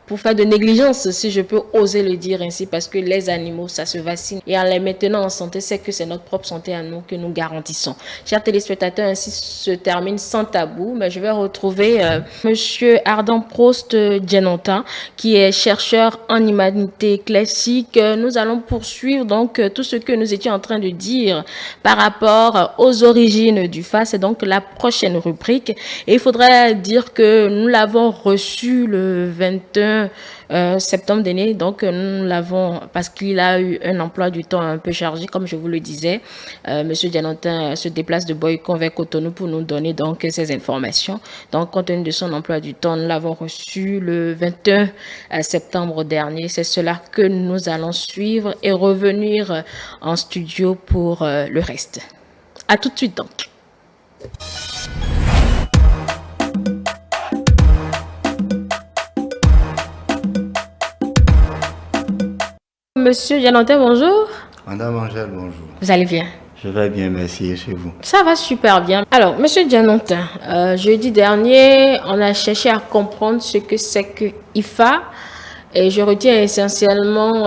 pour faire de négligence, si je peux oser le dire ainsi, parce que les animaux, ça se vaccine. Et en les maintenant en santé, c'est que c'est notre propre santé à nous que nous garantissons. Chers téléspectateurs, ainsi se termine Sans Tabou. Mais je vais retrouver Monsieur Ardent Prost Djenonta, qui est chercheur en humanité classique. Nous allons poursuivre donc tout ce que nous étions en train de dire par rapport aux origines du FA. C'est donc la prochaine rubrique. Et il faudrait dire que nous l'avons reçu le 21 septembre dernier, donc nous l'avons parce qu'il a eu un emploi du temps un peu chargé, comme je vous le disais. Monsieur Djanontin se déplace de Boycon vers Cotonou pour nous donner donc ces informations. Donc, compte tenu de son emploi du temps, nous l'avons reçu le 21 septembre dernier. C'est cela que nous allons suivre et revenir en studio pour le reste. À tout de suite donc. Monsieur Djanontin, bonjour. Madame Angèle, bonjour. Vous allez bien? Je vais bien, merci. Et chez vous? Ça va super bien. Alors, monsieur Djanontin, jeudi dernier, on a cherché à comprendre ce que c'est que IFA. Et je retiens essentiellement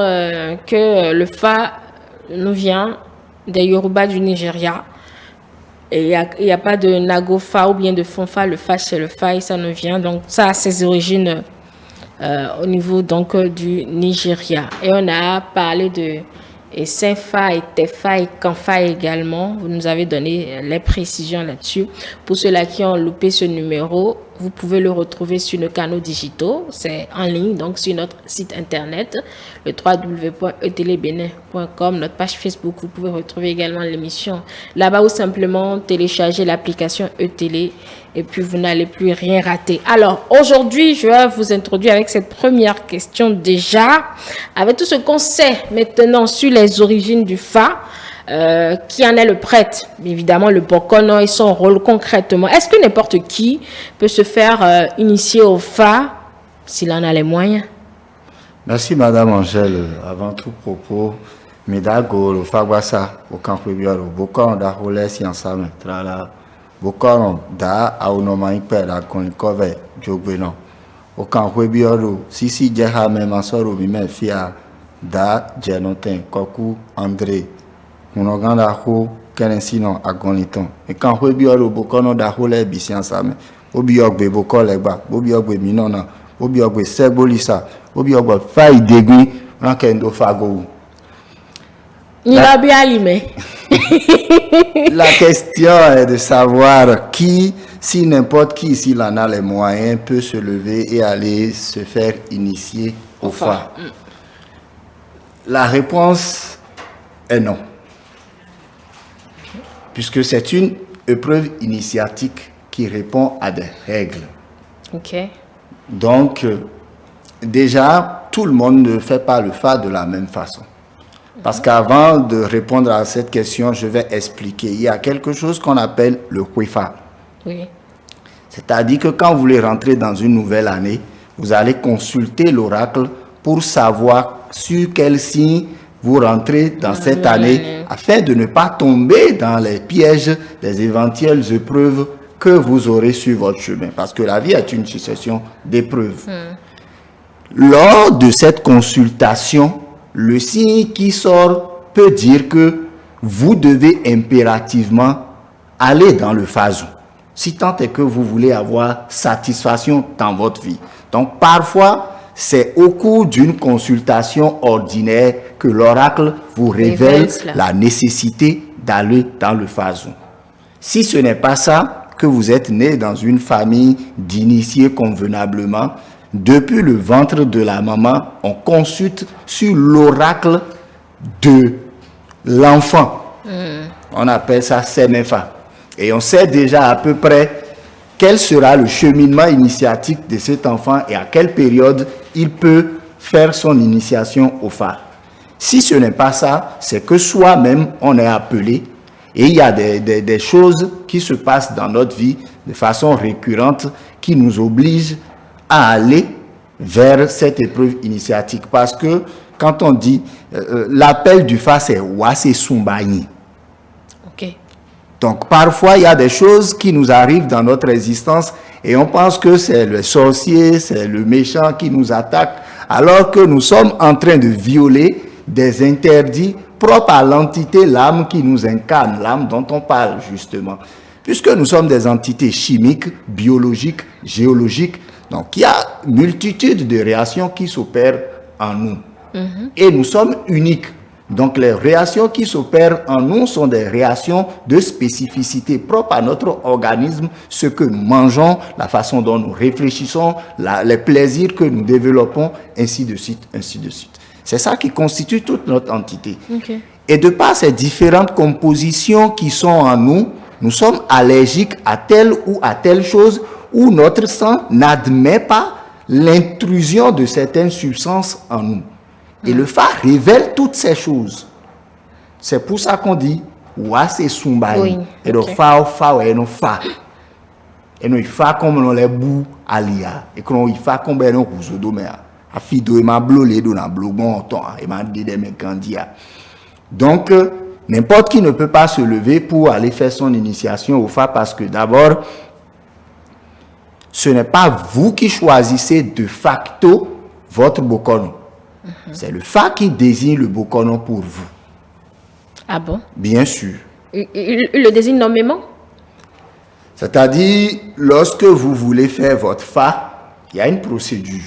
que le FA nous vient des Yoruba du Nigeria. Et il n'y a pas de Nagofa ou bien de Fonfa. Le FA, c'est le FA et ça nous vient. Donc, ça a ses origines au niveau donc du Nigeria. Et on a parlé de Saint-Fa et Tefa et Kanfa également. Vous nous avez donné les précisions là-dessus. Pour ceux-là qui ont loupé ce numéro, vous pouvez le retrouver sur nos canaux digitaux. C'est en ligne, donc sur notre site internet, le www.etélébenin.com, notre page Facebook. Vous pouvez retrouver également l'émission là-bas ou simplement télécharger l'application e-télé et puis vous n'allez plus rien rater. Alors, aujourd'hui, je vais vous introduire avec cette première question déjà, avec tout ce qu'on sait maintenant sur les origines du Fa. Qui en est le prêtre, évidemment le Bokono et son rôle concrètement. Est-ce que n'importe qui peut se faire initier au Fa s'il en a les moyens? Merci Madame Angèle. Avant tout propos, Medago, le Fagwasa, au camp Pébior, au Bokono da Rolé, Siansame, Trala, Bokono da Aonomaïk Pera, Konikove, Jogbenon, au camp Pébior, Sisi Djeha, Memansoro, Mime Fia, da Djenotin, Koku, André. Mon organe d'arro, Kenensino, Agoniton. Et quand vous avez le bokono d'arro, les bissians, ça me. Obiogbe, bokolegba, Obiogbe, minona, Obiogbe, sebolisa, Obiogbe, faille dégui, Rankendo fago. La question est de savoir qui, si n'importe qui, s'il en a les moyens, peut se lever et aller se faire initier au Fa. La réponse est non. Puisque c'est une épreuve initiatique qui répond à des règles. Ok. Donc, déjà, tout le monde ne fait pas le Fa de la même façon. Parce qu'avant de répondre à cette question, je vais expliquer. Il y a quelque chose qu'on appelle le Kwefa. Oui. C'est-à-dire que quand vous voulez rentrer dans une nouvelle année, vous allez consulter l'oracle pour savoir sur quel signe vous rentrez dans cette année afin de ne pas tomber dans les pièges des éventuelles épreuves que vous aurez sur votre chemin. Parce que la vie est une succession d'épreuves. Lors de cette consultation, le signe qui sort peut dire que vous devez impérativement aller dans le phasou. Si tant est que vous voulez avoir satisfaction dans votre vie. Donc parfois, c'est au cours d'une consultation ordinaire que l'oracle vous révèle la nécessité d'aller dans le phasou. Si ce n'est pas ça, que vous êtes né dans une famille d'initiés convenablement, depuis le ventre de la maman, on consulte sur l'oracle de l'enfant. On appelle ça Semefa. Et on sait déjà à peu près quel sera le cheminement initiatique de cet enfant et à quelle période il peut faire son initiation au Fa. Si ce n'est pas ça, c'est que soi-même on est appelé et il y a des choses qui se passent dans notre vie de façon récurrente qui nous obligent à aller vers cette épreuve initiatique. Parce que quand on dit l'appel du Fa, c'est Wase Sumbayi. Donc parfois il y a des choses qui nous arrivent dans notre existence et on pense que c'est le sorcier, c'est le méchant qui nous attaque, alors que nous sommes en train de violer des interdits propres à l'entité, l'âme qui nous incarne, l'âme dont on parle justement. Puisque nous sommes des entités chimiques, biologiques, géologiques, donc il y a multitude de réactions qui s'opèrent en nous. Et nous sommes uniques. Donc les réactions qui s'opèrent en nous sont des réactions de spécificité propre à notre organisme, ce que nous mangeons, la façon dont nous réfléchissons, les plaisirs que nous développons, ainsi de suite, ainsi de suite. C'est ça qui constitue toute notre entité. Et de par ces différentes compositions qui sont en nous, nous sommes allergiques à telle ou à telle chose où notre sang n'admet pas l'intrusion de certaines substances en nous. Et le Fa révèle toutes ces choses. C'est pour ça qu'on dit Wase Sumbayi. Et le Fa et le Fa. Et le Fa comme on les bou alia. Et qu'on y fa comme on vous domea. A fido et ma blolé do na blogon ton et ma dede me candia. Donc n'importe qui ne peut pas se lever pour aller faire son initiation au Fa parce que d'abord ce n'est pas vous qui choisissez de facto votre bokono. C'est le Fa qui désigne le bokono pour vous. Ah bon? Bien sûr. Il le désigne nommément? C'est-à-dire, lorsque vous voulez faire votre Fa, il y a une procédure.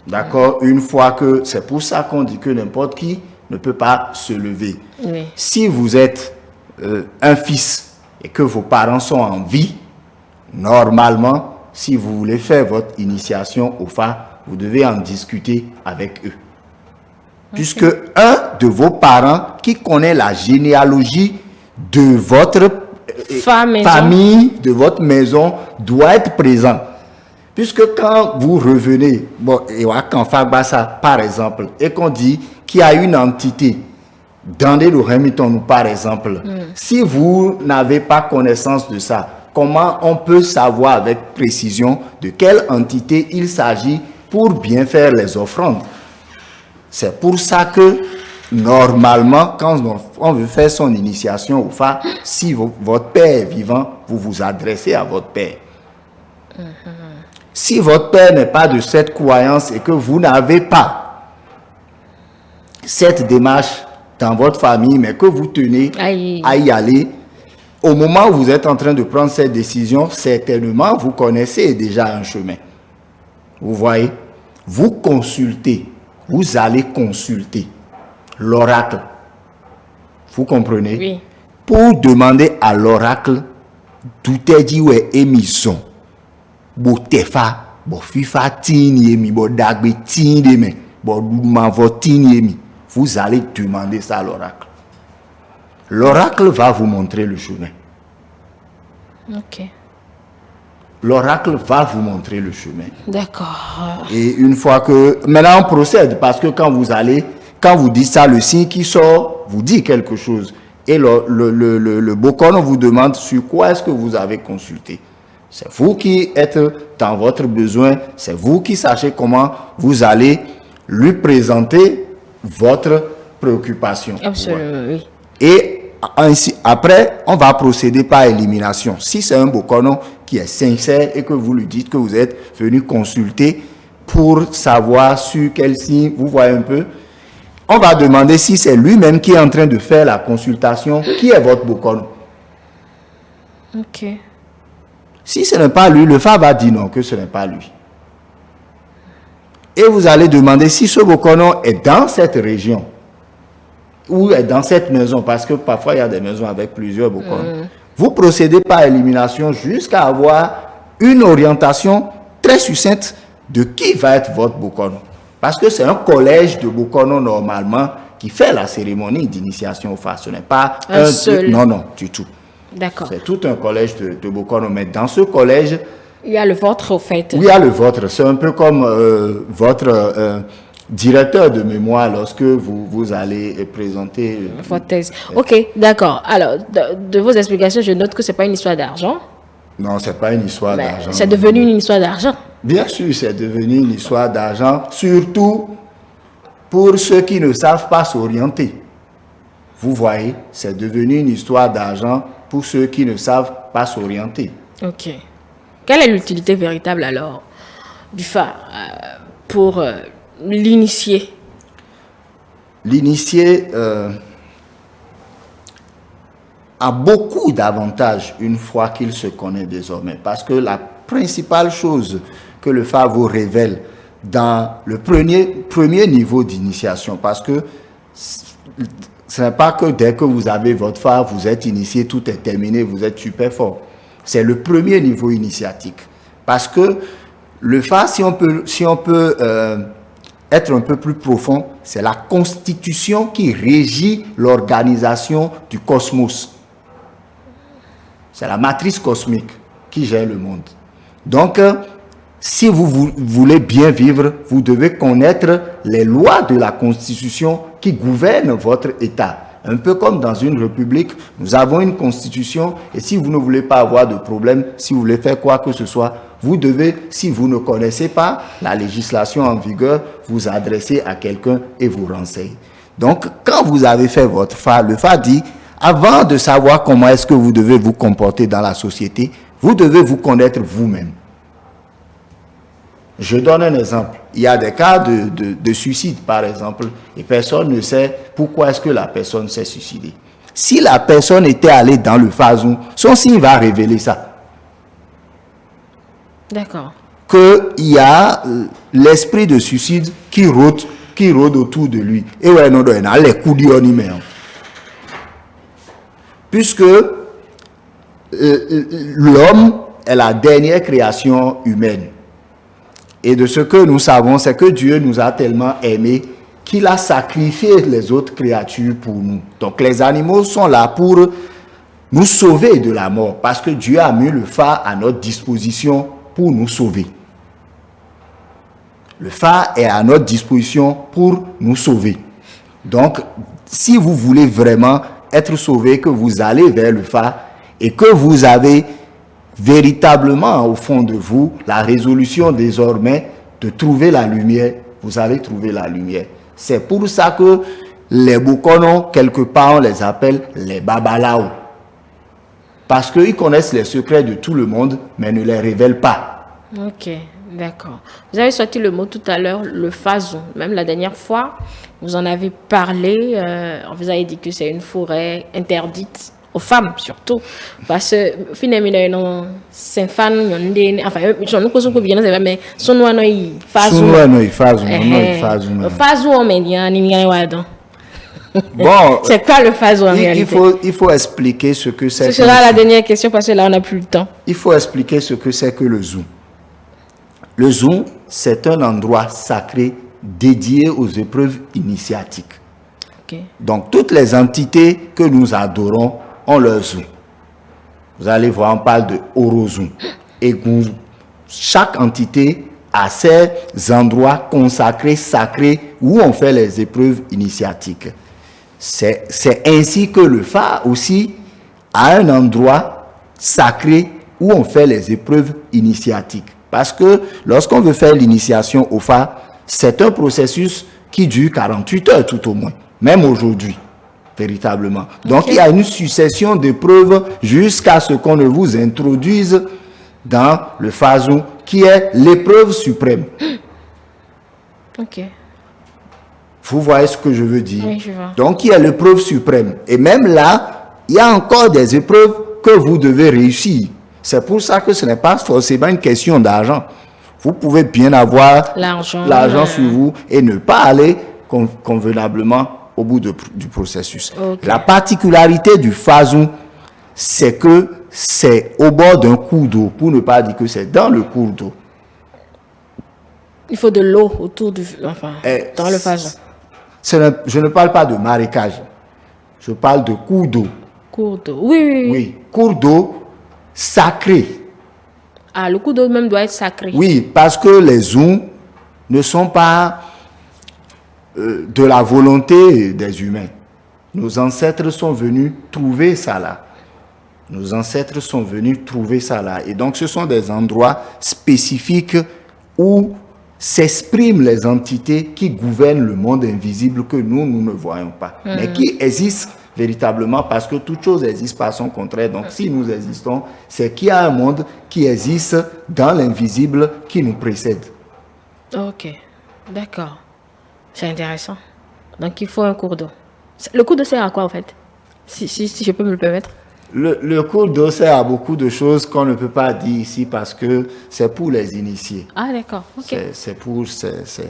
D'accord? Une fois que... C'est pour ça qu'on dit que n'importe qui ne peut pas se lever. Si vous êtes un fils et que vos parents sont en vie, normalement, si vous voulez faire votre initiation au Fa, vous devez en discuter avec eux. Puisque un de vos parents qui connaît la généalogie de votre famille, de votre maison, doit être présent. Puisque quand vous revenez, par exemple, et qu'on dit qu'il y a une entité dans les Hamilton, par exemple, si vous n'avez pas connaissance de ça, comment on peut savoir avec précision de quelle entité il s'agit pour bien faire les offrandes? C'est pour ça que, normalement, quand on veut faire son initiation au Fa, si votre père est vivant, vous vous adressez à votre père. Si votre père n'est pas de cette croyance et que vous n'avez pas cette démarche dans votre famille, mais que vous tenez à y aller, au moment où vous êtes en train de prendre cette décision, certainement, vous connaissez déjà un chemin. Vous voyez? Vous consultez. Vous allez consulter l'oracle. Vous comprenez? Oui. Pour demander à l'oracle d'où est dit où est émission. Bo tefa, bo fifa tiniemi, bo dagbe tiniemi, bo doumavo tiniemi. Vous allez demander ça à l'oracle. L'oracle va vous montrer le chemin. Ok. L'oracle va vous montrer le chemin. D'accord. Et une fois que... Maintenant, on procède parce que quand vous dites ça, le signe qui sort vous dit quelque chose. Et le Bokono vous demande sur quoi est-ce que vous avez consulté. C'est vous qui êtes dans votre besoin. C'est vous qui sachez comment vous allez lui présenter votre préoccupation. Absolument, oui. Et ainsi, après, on va procéder par élimination. Si c'est un Bokono qui est sincère et que vous lui dites que vous êtes venu consulter pour savoir sur quel signe, vous voyez un peu, on va demander si c'est lui-même qui est en train de faire la consultation, qui est votre Bokono. Ok. Si ce n'est pas lui, le Fa va dire non, que ce n'est pas lui. Et vous allez demander si ce Bokono est dans cette région ou est dans cette maison, parce que parfois il y a des maisons avec plusieurs Bokono. Vous procédez par élimination jusqu'à avoir une orientation très succincte de qui va être votre Bokono. Parce que c'est un collège de Bokono normalement qui fait la cérémonie d'initiation au Fa. Ce n'est pas un seul. Non, du tout. D'accord. C'est tout un collège de Bokono. Mais dans ce collège, il y a le vôtre au fait. Oui, il y a le vôtre. C'est un peu comme votre directeur de mémoire lorsque vous allez présenter votre thèse. Ok, d'accord. Alors, de vos explications, je note que ce n'est pas une histoire d'argent. Non, ce n'est pas une histoire d'argent. C'est devenu une histoire d'argent. Bien sûr, c'est devenu une histoire d'argent, surtout pour ceux qui ne savent pas s'orienter. Vous voyez, c'est devenu une histoire d'argent pour ceux qui ne savent pas s'orienter. Ok. Quelle est l'utilité véritable alors du Fa pour l'initié? L'initié a beaucoup d'avantages une fois qu'il se connaît désormais. Parce que la principale chose que le Fa vous révèle dans le premier niveau d'initiation, parce que ce n'est pas que dès que vous avez votre Fa, vous êtes initié, tout est terminé, vous êtes super fort. C'est le premier niveau initiatique. Parce que le Fa, si on peut être un peu plus profond, c'est la constitution qui régit l'organisation du cosmos. C'est la matrice cosmique qui gère le monde. Donc, si vous voulez bien vivre, vous devez connaître les lois de la Constitution qui gouvernent votre État. Un peu comme dans une république, nous avons une constitution et si vous ne voulez pas avoir de problème, si vous voulez faire quoi que ce soit, vous devez, si vous ne connaissez pas la législation en vigueur, vous adresser à quelqu'un et vous renseigner. Donc, quand vous avez fait votre Fa, le Fa dit, avant de savoir comment est-ce que vous devez vous comporter dans la société, vous devez vous connaître vous-même. Je donne un exemple. Il y a des cas de suicide, par exemple, et personne ne sait pourquoi est-ce que la personne s'est suicidée. Si la personne était allée dans le Fazon, son signe va révéler ça. D'accord. Qu'il y a l'esprit de suicide qui rôde autour de lui. Et ouais, non, il a les coups d'ionimé. Puisque l'homme est la dernière création humaine. Et de ce que nous savons, c'est que Dieu nous a tellement aimés qu'il a sacrifié les autres créatures pour nous. Donc les animaux sont là pour nous sauver de la mort, parce que Dieu a mis le phare à notre disposition pour nous sauver. Le phare est à notre disposition pour nous sauver. Donc, si vous voulez vraiment être sauvé, que vous allez vers le phare et que vous avez véritablement au fond de vous la résolution désormais de trouver la lumière, vous allez trouver la lumière. C'est pour ça que les Bokono, quelque part, on les appelle les Babalao. Parce qu'ils connaissent les secrets de tout le monde, mais ne les révèlent pas. Ok, d'accord. Vous avez sorti le mot tout à l'heure, le phazon. Même la dernière fois, vous en avez parlé. Vous avez dit que c'est une forêt interdite aux femmes, surtout. Parce que, finalement, c'est fan, enfin, je ne sais pas, mais son nom est phazon. Phazon, mais il y a un bon, c'est quoi le phazon en réalité? Il faut expliquer ce que c'est. Ce sera la dernière question parce que là, on n'a plus le temps. Il faut expliquer ce que c'est que le Zou. Le Zou, c'est un endroit sacré dédié aux épreuves initiatiques. Okay. Donc, toutes les entités que nous adorons ont leur Zou. Vous allez voir, on parle de Orozou et Gunzu. Chaque entité a ses endroits consacrés, sacrés, où on fait les épreuves initiatiques. C'est ainsi que le phare aussi a un endroit sacré où on fait les épreuves initiatiques. Parce que lorsqu'on veut faire l'initiation au phare, c'est un processus qui dure 48 heures tout au moins, même aujourd'hui, véritablement. Donc il y a une succession d'épreuves jusqu'à ce qu'on ne vous introduise dans le phazou, qui est l'épreuve suprême. Ok. Vous voyez ce que je veux dire? Oui, je vois. Donc, il y a l'épreuve suprême. Et même là, il y a encore des épreuves que vous devez réussir. C'est pour ça que ce n'est pas forcément une question d'argent. Vous pouvez bien avoir l'argent sur vous et ne pas aller convenablement au bout du processus. Okay. La particularité du phazou, c'est que c'est au bord d'un cours d'eau, pour ne pas dire que c'est dans le cours d'eau. Il faut de l'eau autour du... Enfin, dans le phazou. Je ne parle pas de marécage. Je parle de cours d'eau. Cours d'eau, oui. Oui, cours d'eau sacré. Ah, le cours d'eau même doit être sacré. Oui, parce que les Zou ne sont pas de la volonté des humains. Nos ancêtres sont venus trouver ça là. Nos ancêtres sont venus trouver ça là. Et donc, ce sont des endroits spécifiques où s'expriment les entités qui gouvernent le monde invisible que nous ne voyons pas, mais qui existent véritablement parce que toute chose existe par son contraire. Donc, si nous existons, c'est qu'il y a un monde qui existe dans l'invisible qui nous précède. Ok, d'accord. C'est intéressant. Donc, il faut un cours d'eau. Le cours d'eau sert à quoi, en fait? Si je peux me le permettre. Le cours d'eau sert à beaucoup de choses qu'on ne peut pas dire ici parce que c'est pour les initiés. Ah, d'accord. Okay. C'est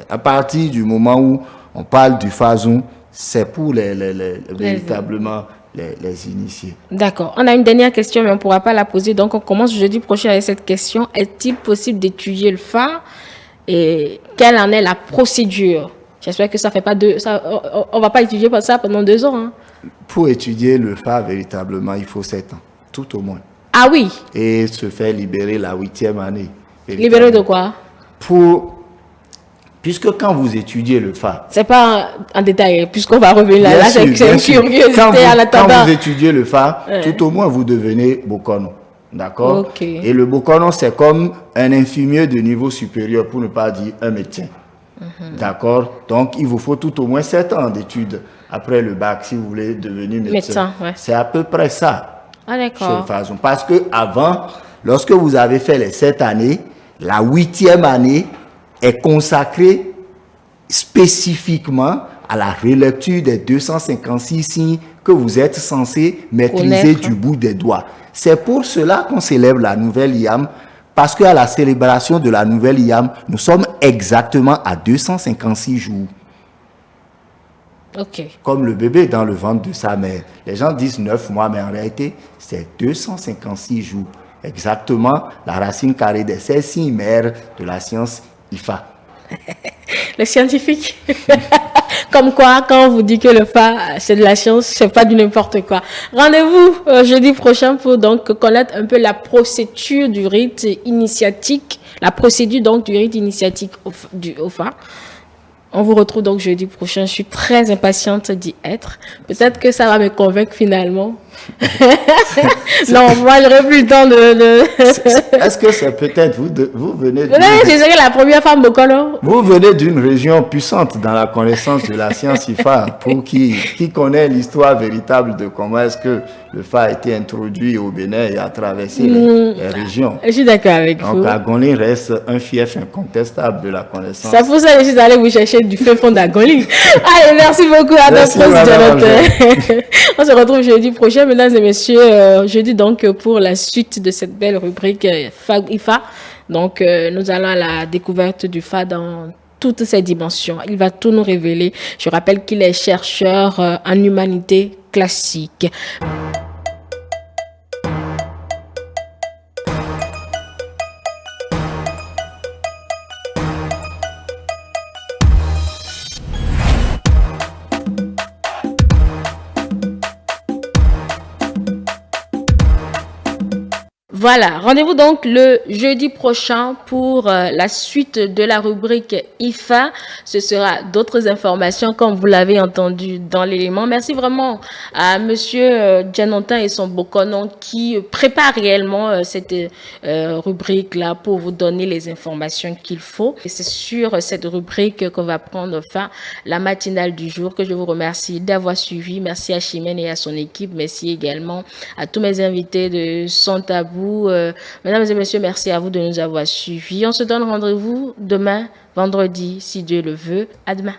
à partir du moment où on parle du phazou, c'est pour véritablement les initiés. D'accord. On a une dernière question, mais on ne pourra pas la poser. Donc, on commence jeudi prochain avec cette question. Est-il possible d'étudier le phare et quelle en est la procédure? J'espère que ça fait pas on ne va pas étudier ça pendant 2 ans. Hein. Pour étudier le phare, véritablement, il faut 7 ans, tout au moins. Ah oui? Et se faire libérer la 8e année. Libérer de quoi? Puisque quand vous étudiez le phare... C'est pas en détail, puisqu'on va revenir là. Là, c'est une curiosité en attendant. Quand vous étudiez le phare, tout au moins, vous devenez Bokono. D'accord? Okay. Et le Bokono, c'est comme un infirmier de niveau supérieur, pour ne pas dire un médecin. D'accord? Donc, il vous faut tout au moins 7 ans d'études après le bac si vous voulez devenir médecin. Ouais. C'est à peu près ça. Ah, d'accord. Parce que avant, lorsque vous avez fait les 7 années, la 8e année est consacrée spécifiquement à la relecture des 256 signes que vous êtes censé maîtriser du bout des doigts. C'est pour cela qu'on célèbre la nouvelle Yam. Parce qu'à la célébration de la nouvelle Yam, nous sommes exactement à 256 jours. Ok. Comme le bébé dans le ventre de sa mère. Les gens disent 9 mois, mais en réalité, c'est 256 jours. exactement la racine carrée des 16 signes mères de la science IFA. Les scientifiques. Comme quoi, quand on vous dit que le Fa, c'est de la science, c'est pas du n'importe quoi. Rendez-vous jeudi prochain pour donc connaître un peu la procédure du rite initiatique, au Fa. On vous retrouve donc jeudi prochain. Je suis très impatiente d'y être. Peut-être que ça va me convaincre finalement. Non, moi, j'aurais plus le temps de... Est-ce que c'est peut-être vous venez... C'est la première femme Bokolo. Vous venez d'une région puissante dans la connaissance de la science IFA. Pour qui connaît l'histoire véritable de comment est-ce que le Fa a été introduit au Bénin et a traversé les régions. Je suis d'accord avec vous. Donc, Agoli reste un fief incontestable de la connaissance. C'est pour ça que je suis allée vous chercher du fait fond d'Agoli. Allez, merci beaucoup à notre Jonathan. On se retrouve jeudi prochain, mesdames et messieurs. Jeudi donc pour la suite de cette belle rubrique IFA. Donc, nous allons à la découverte du Fa dans toutes ses dimensions. Il va tout nous révéler. Je rappelle qu'il est chercheur en humanité classique. Voilà, rendez-vous donc le jeudi prochain pour la suite de la rubrique IFA. Ce sera d'autres informations comme vous l'avez entendu dans l'élément. Merci vraiment à monsieur Djanontin et son Bokonon qui prépare réellement cette rubrique-là pour vous donner les informations qu'il faut. Et c'est sur cette rubrique qu'on va prendre fin la matinale du jour que je vous remercie d'avoir suivi. Merci à Chimène et à son équipe. Merci également à tous mes invités de Sans Tabou. Mesdames et messieurs, merci à vous de nous avoir suivis. On se donne rendez-vous demain, vendredi, si Dieu le veut. À demain.